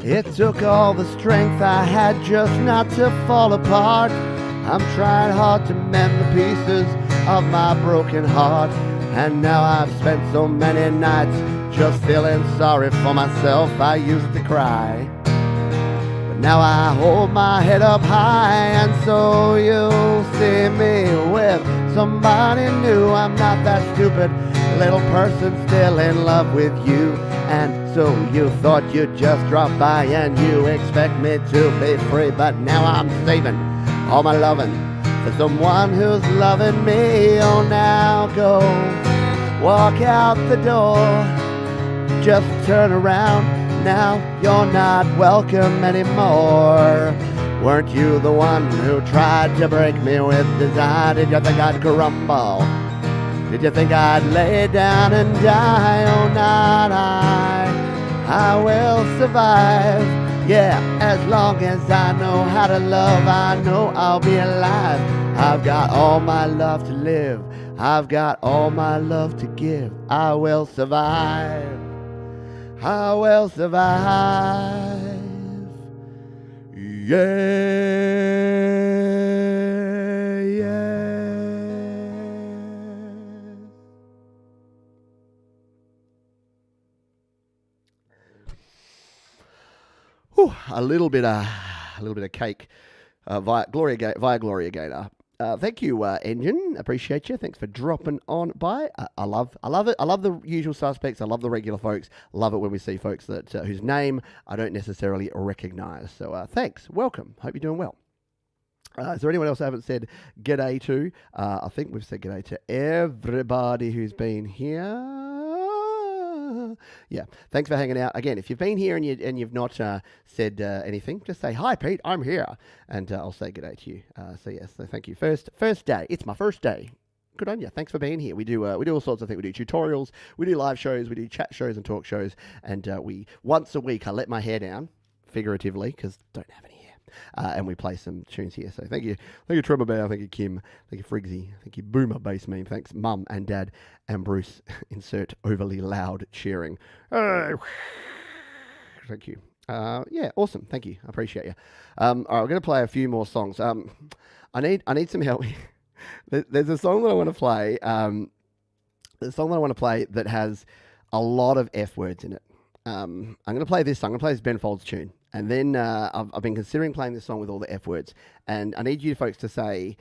It took all the strength I had just not to fall apart. I'm trying hard to mend the pieces of my broken heart. And now I've spent so many nights just feeling sorry for myself. I used to cry, but now I hold my head up high. And so you'll see me with somebody new. I'm not that stupid little person still in love with you. And so you thought you'd just drop by and you expect me to be free. But now I'm saving all my loving for someone who's loving me. Oh, now go walk out the door. Just turn around. Now you're not welcome anymore. Weren't you the one who tried to break me with desire? Did you think I'd crumble? Did you think I'd lay down and die? Oh, not I will survive. Yeah, as long as I know how to love, I know I'll be alive. I've got all my love to live. I've got all my love to give. I will survive. I will survive. Yeah, yeah. Whew, a little bit of cake via Gloria Gaynor. Thank you, Engine. Appreciate you. Thanks for dropping on by. I love it. I love the usual suspects. I love the regular folks. Love it when we see folks that whose name I don't necessarily recognize. So thanks. Welcome. Hope you're doing well. Is there anyone else I haven't said g'day to? I think we've said g'day to everybody who's been here. Yeah, thanks for hanging out. Again, if you've been here and you've not said anything, just say, hi, Pete, I'm here. And I'll say good day to you. So yes, so thank you. First day. It's my first day. Good on you. Thanks for being here. We do all sorts of things. We do tutorials, we do live shows, we do chat shows and talk shows. And we, once a week, I let my hair down, figuratively, because don't have any hair. And we play some tunes here. So thank you Trevor Bear, thank you Kim, thank you Frigsy, thank you Boomer Bass Meme, thanks Mum and Dad and Bruce. Insert overly loud cheering. Thank you. Yeah, awesome. Thank you. I appreciate you. All right, we're going to play a few more songs. I need some help. There's a song that I want to play. That has a lot of F words in it. I'm going to play this song. I'm going to play this Ben Folds tune. And then I've been considering playing this song with all the F words. And I need you folks to say,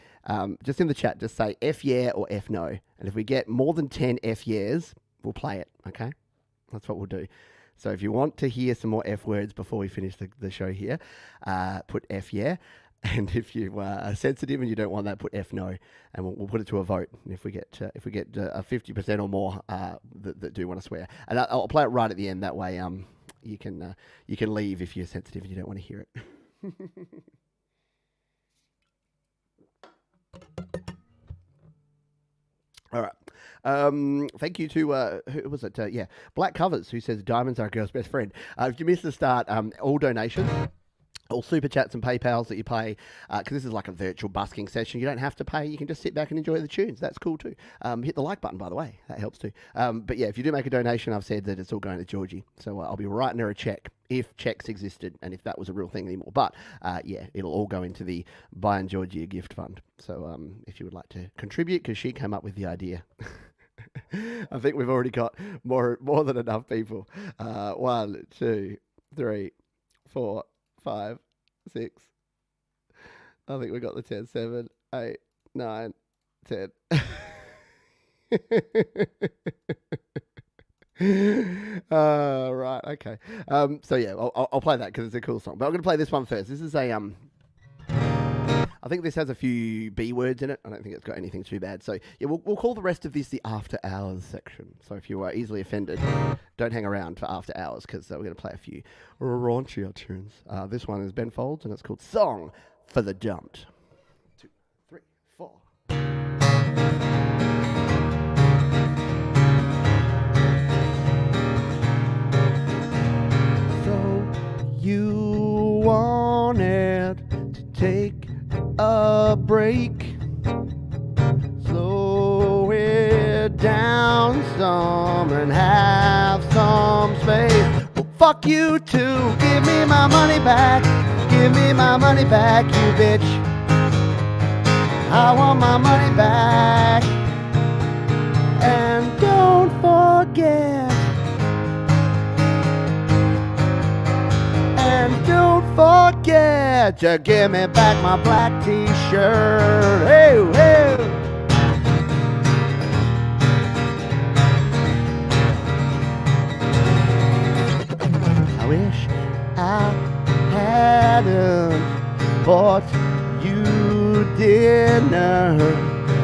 just in the chat, just say F yeah or F no. And if we get more than 10 F yeahs, we'll play it, okay? That's what we'll do. So if you want to hear some more F words before we finish the show here, put F yeah. And if you are sensitive and you don't want that, put F no, and we'll put it to a vote. And if we get a 50% or more that do want to swear, and I'll play it right at the end. That way, you can leave if you're sensitive and you don't want to hear it. All right. Thank you to who was it? Black Covers, who says diamonds are a girl's best friend. If you missed the start, all donations All super chats and PayPals that you pay, because this is like a virtual busking session. You don't have to pay. You can just sit back and enjoy the tunes. That's cool too. Hit the like button, by the way. That helps too. But yeah, if you do make a donation, I've said that it's all going to Georgie. So I'll be writing her a check if checks existed and if that was a real thing anymore. But yeah, it'll all go into the Buying Georgie a gift fund. So if you would like to contribute, because she came up with the idea. I think we've already got more than enough people. 1, 2, 3, 4, 5, 6. I think we got the 10, 7, 8, 9, 10. Right, okay. So yeah, I'll play that because it's a cool song. But I'm going to play this one first. This is a I think this has a few B words in it. I don't think it's got anything too bad. So yeah, we'll call the rest of this the After Hours section. So if you are easily offended, don't hang around for After Hours, because we're going to play a few raunchier tunes. This one is Ben Folds, and it's called Song for the Dumped. 2, 3, 4. So you wanted to take a break, slow it down some and have some space. Well, fuck you too, give me my money back, give me my money back, you bitch. I want my money back. And don't forget, to give me back my black t-shirt. Hey, hey. I wish I hadn't bought you dinner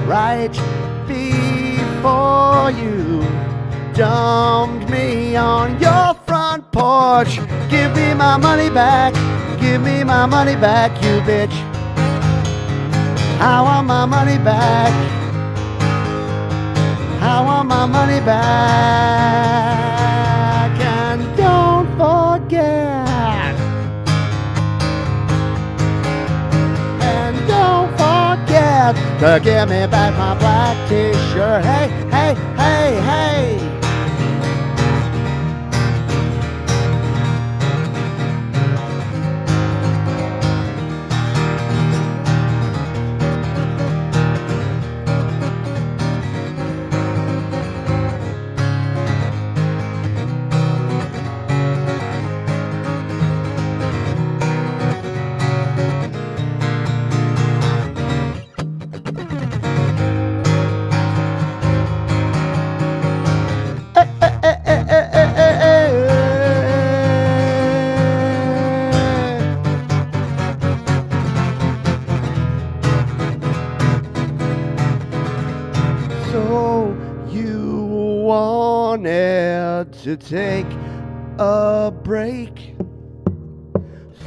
right before you dumped me on your front porch. Give me my money back. Give me my money back, you bitch. I want my money back. I want my money back. And don't forget. And don't forget to give me back my black t-shirt. Hey, hey, hey, hey. So you wanted to take a break,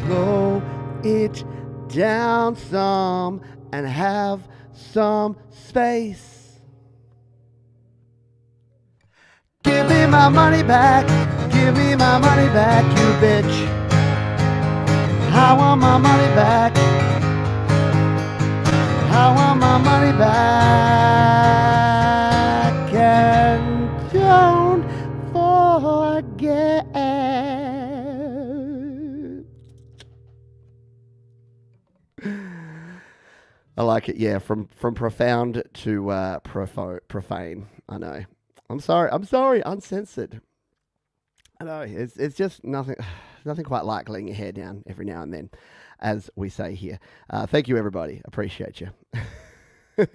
slow it down some and have some space. Give me my money back, give me my money back, you bitch. I want my money back. I want my money back. And don't forget. I like it, yeah. From profound to profane. I know. I'm sorry. Uncensored. I know. It's just nothing quite like letting your hair down every now and then, as we say here. Thank you, everybody. Appreciate you. There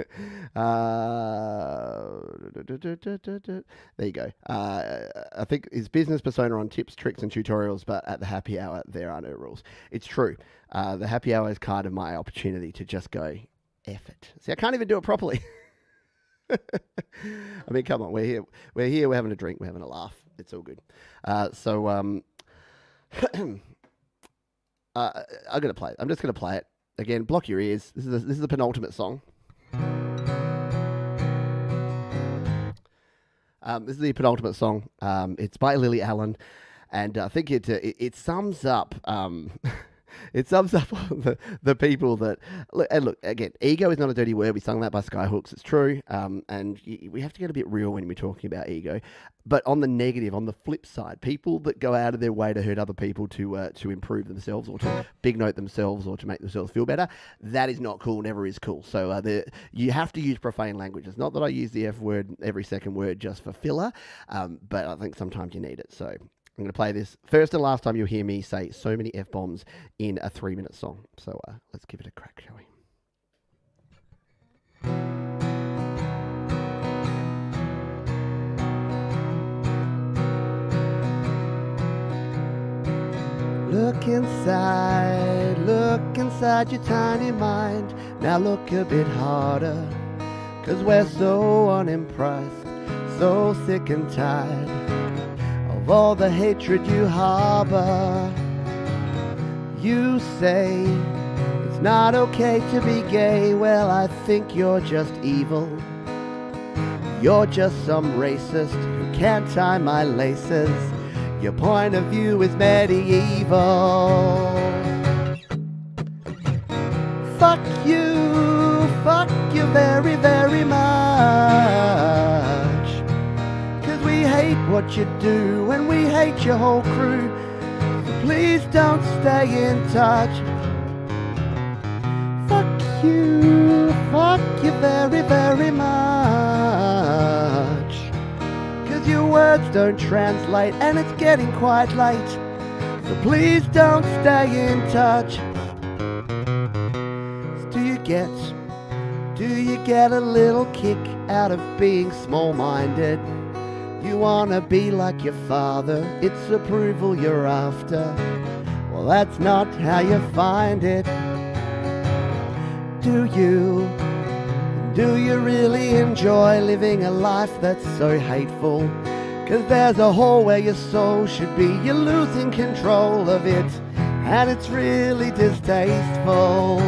you go. I think his business persona on tips, tricks, and tutorials, but at the happy hour, there are no rules. It's true. The happy hour is kind of my opportunity to just go, F it. See, I can't even do it properly. I mean, come on, we're here, we're having a drink, we're having a laugh. It's all good. I'm gonna play it. I'm just gonna play it again. Block your ears. This is the penultimate song. This is the penultimate song. It's by Lily Allen, and I think it sums up It sums up all the people that look. And look, again, ego is not a dirty word. We sung that by Skyhooks. It's true. And we have to get a bit real when we're talking about ego. But on the negative, on the flip side, people that go out of their way to hurt other people to improve themselves or to big note themselves or to make themselves feel better, that is not cool. Never is cool. So you have to use profane language. It's not that I use the F word every second word just for filler, but I think sometimes you need it. So I'm going to play this first and last time you'll hear me say so many F-bombs in a 3-minute song. So let's give it a crack, shall we? Look inside your tiny mind. Now look a bit harder, 'cause we're so unimpressed, so sick and tired of all the hatred you harbor. You say it's not okay to be gay. Well, I think you're just evil. You're just some racist who can't tie my laces. Your point of view is medieval. Fuck you very, very much. 'Cause we hate what you do and we hate your whole crew. So please don't stay in touch. Fuck you very, very much. 'Cause your words don't translate and it's getting quite late. So please don't stay in touch. Do you get a little kick out of being small-minded? You wanna be like your father, it's approval you're after. Well, that's not how you find it. Do you really enjoy living a life that's so hateful? 'Cause there's a hole where your soul should be. You're losing control of it, and it's really distasteful.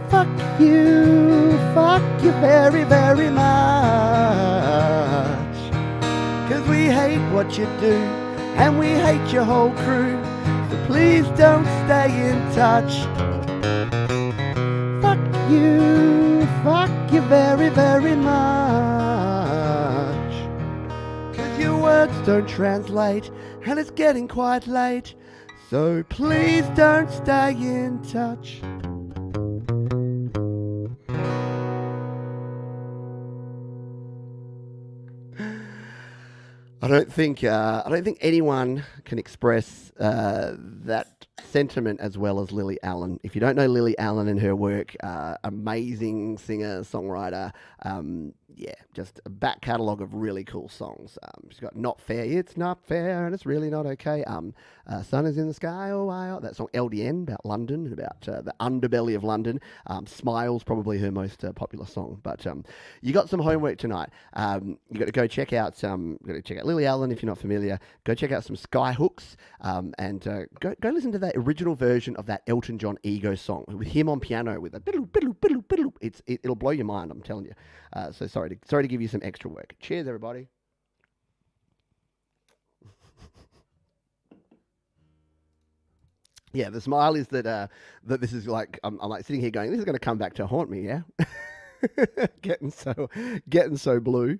Fuck you very, very much. 'Cause we hate what you do, and we hate your whole crew. So please don't stay in touch. Fuck you very, very much. 'Cause your words don't translate, and it's getting quite late. So please don't stay in touch. I don't think anyone can express that sentiment as well as Lily Allen. If you don't know Lily Allen and her work, amazing singer, songwriter, just a back catalogue of really cool songs. She's got Not Fair, It's Not Fair, and It's Really Not Okay. Sun Is in the Sky, oh, wow. That song LDN, about London, and about the underbelly of London. Smiles, probably her most popular song. But you got some homework tonight. You got to go check out Lily Allen if you're not familiar. Go check out some Skyhooks, and go listen to that original version of that Elton John Ego song with him on piano with a biddle, biddle, biddle, biddle. It'll blow your mind, I'm telling you. So sorry to give you some extra work. Cheers, everybody. Yeah, the smile is that this is like I'm like sitting here going, this is going to come back to haunt me. Yeah, getting so blue.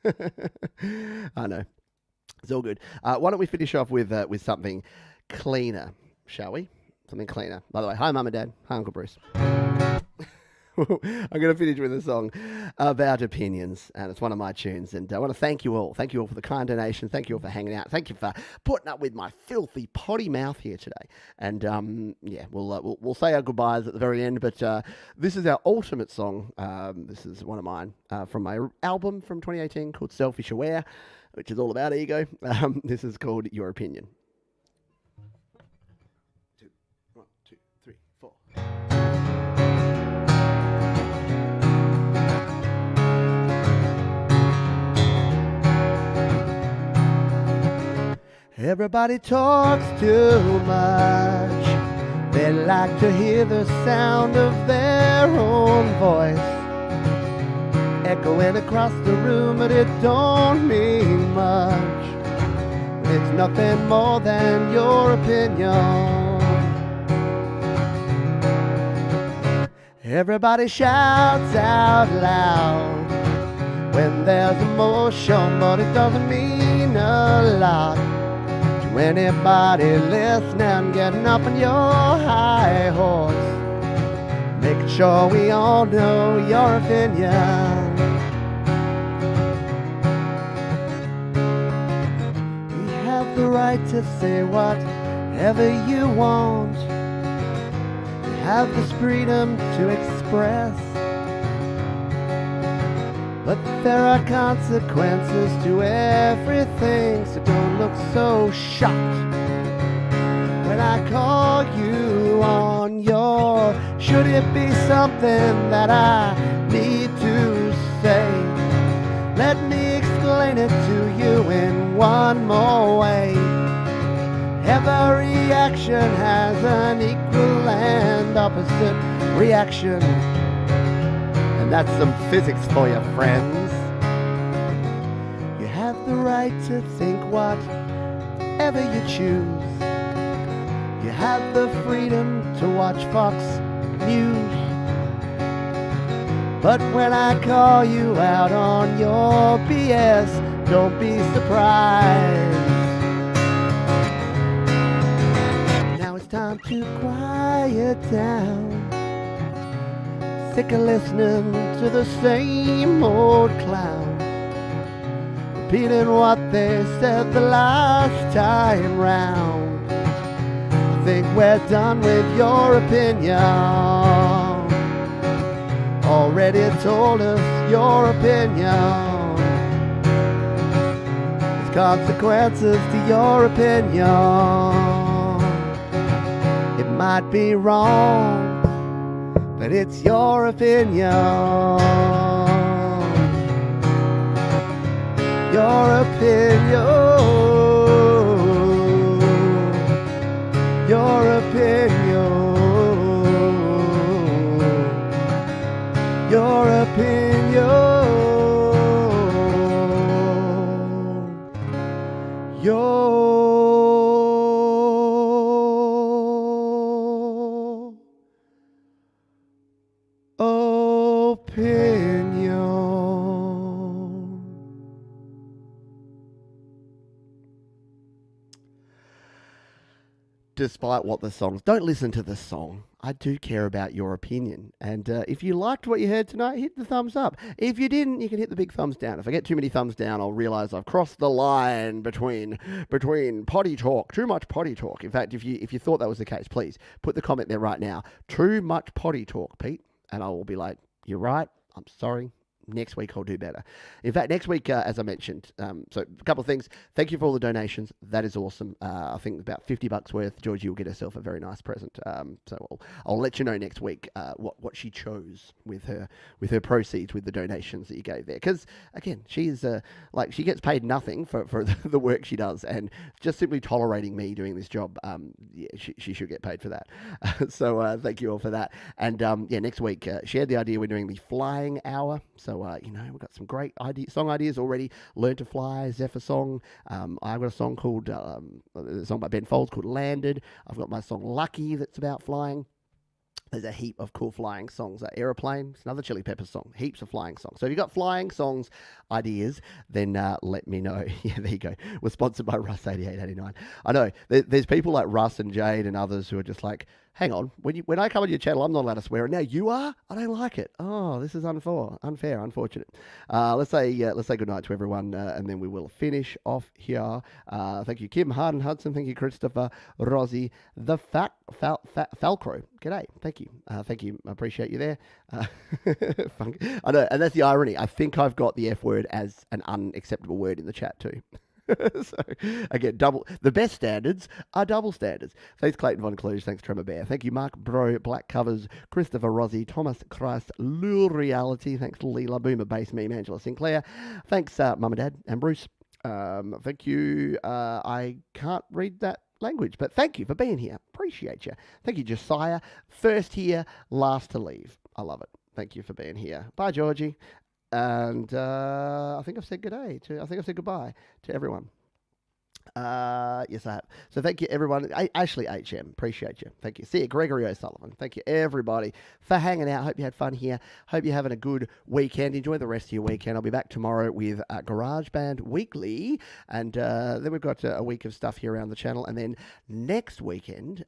I know, it's all good. Why don't we finish off with something cleaner, shall we? Something cleaner. By the way, hi, Mum and Dad. Hi, Uncle Bruce. I'm going to finish with a song about opinions, and it's one of my tunes. And I want to thank you all. Thank you all for the kind donation. Thank you all for hanging out. Thank you for putting up with my filthy potty mouth here today. And we'll say our goodbyes at the very end. But this is our ultimate song. This is one of mine from my album from 2018 called Selfish Aware, which is all about ego. This is called Your Opinion. 1, 2, 3, 4. Everybody talks too much. They like to hear the sound of their own voice echoing across the room, but it don't mean much It's nothing more than your opinion. Everybody shouts out loud when there's emotion, but it doesn't mean a lot to anybody listening. Getting up on your high horse, make sure we all know your opinion. We have the right to say whatever you want. You have this freedom to express, but there are consequences to everything, so don't look so shocked when I call you on your should it be something that I need to say. Let me explain it to you in one more way. Every action has an equal and opposite reaction, and that's some physics for you, friends. You have the right to think whatever you choose. You have the freedom to watch Fox News. But when I call you out on your BS, don't be surprised. Now it's time to quiet down. Sick of listening to the same old clown, repeating what they said the last time round. I think we're done with your opinion. Already told us your opinion. There's consequences to your opinion. It might be wrong, but it's your opinion. Your opinion. Your opinion. Your opinion. Your opinion. Despite what the songs, don't listen to the song. I do care about your opinion. And if you liked what you heard tonight, hit the thumbs up. If you didn't, you can hit the big thumbs down. If I get too many thumbs down, I'll realize I've crossed the line between potty talk, too much potty talk. In fact, if you thought that was the case, please put the comment there right now. Too much potty talk, Pete. And I will be like, you're right. I'm sorry. Next week I'll do better. In fact, next week, as I mentioned, so a couple of things. Thank you for all the donations. That is awesome. I think about $50 worth. Georgie will get herself a very nice present. So I'll let you know next week what she chose with her proceeds, with the donations that you gave there. Because again, she's she gets paid nothing for the work she does, and just simply tolerating me doing this job. She should get paid for that. So thank you all for that. And next week she had the idea we're doing the flying hour. So we've got some great song ideas already. Learn to Fly, Zephyr song. I've got a song called, a song by Ben Folds called Landed. I've got my song Lucky that's about flying. There's a heap of cool flying songs. Aeroplane, it's another Chili Peppers song. Heaps of flying songs. So if you've got flying songs ideas, then let me know. Yeah, there you go. We're sponsored by Russ8889. I know, there's people like Russ and Jade and others who are just like, hang on, when I come on your channel, I'm not allowed to swear, and now you are? I don't like it. Oh, this is unfair, unfortunate. Let's say goodnight to everyone, and then we will finish off here. Thank you, Kim, Harden, Hudson. Thank you, Christopher, Rosie, the Falcro. G'day. Thank you. Thank you. I appreciate you there. I know, and that's the irony. I think I've got the F word as an unacceptable word in the chat too. So, again, the best standards are double standards. Thanks, Clayton Von Kluge. Thanks, Tremor Bear. Thank you, Mark Bro, Black Covers, Christopher Rossi, Thomas Christ, Lure Reality. Thanks, Leela, Boomer Base Meme, Angela Sinclair. Thanks, Mum and Dad and Bruce. Thank you. I can't read that language, but thank you for being here. Appreciate you. Thank you, Josiah. First here, last to leave. I love it. Thank you for being here. Bye, Georgie. And I think I've said goodbye to everyone. Yes, I have. So thank you, everyone. Ashley HM, appreciate you. Thank you. See you, Gregory O'Sullivan. Thank you, everybody, for hanging out. Hope you had fun here. Hope you're having a good weekend. Enjoy the rest of your weekend. I'll be back tomorrow with GarageBand Weekly, and then we've got a week of stuff here around the channel. And then next weekend,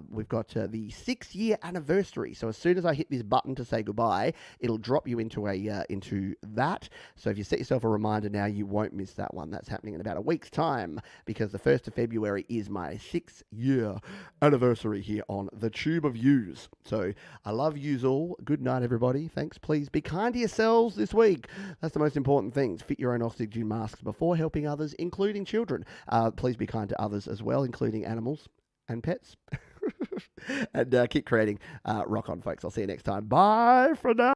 we've got the 6-year anniversary. So as soon as I hit this button to say goodbye, it'll drop you into into that. So if you set yourself a reminder now, you won't miss that one. That's happening in about a week's time, because the 1st of February is my 6-year anniversary here on the Tube of Yous. So I love yous all. Good night, everybody. Thanks. Please be kind to yourselves this week. That's the most important thing. Fit your own oxygen masks before helping others, including children. Please be kind to others as well, including animals and pets. And keep creating. Rock on, folks. I'll see you next time. Bye for now.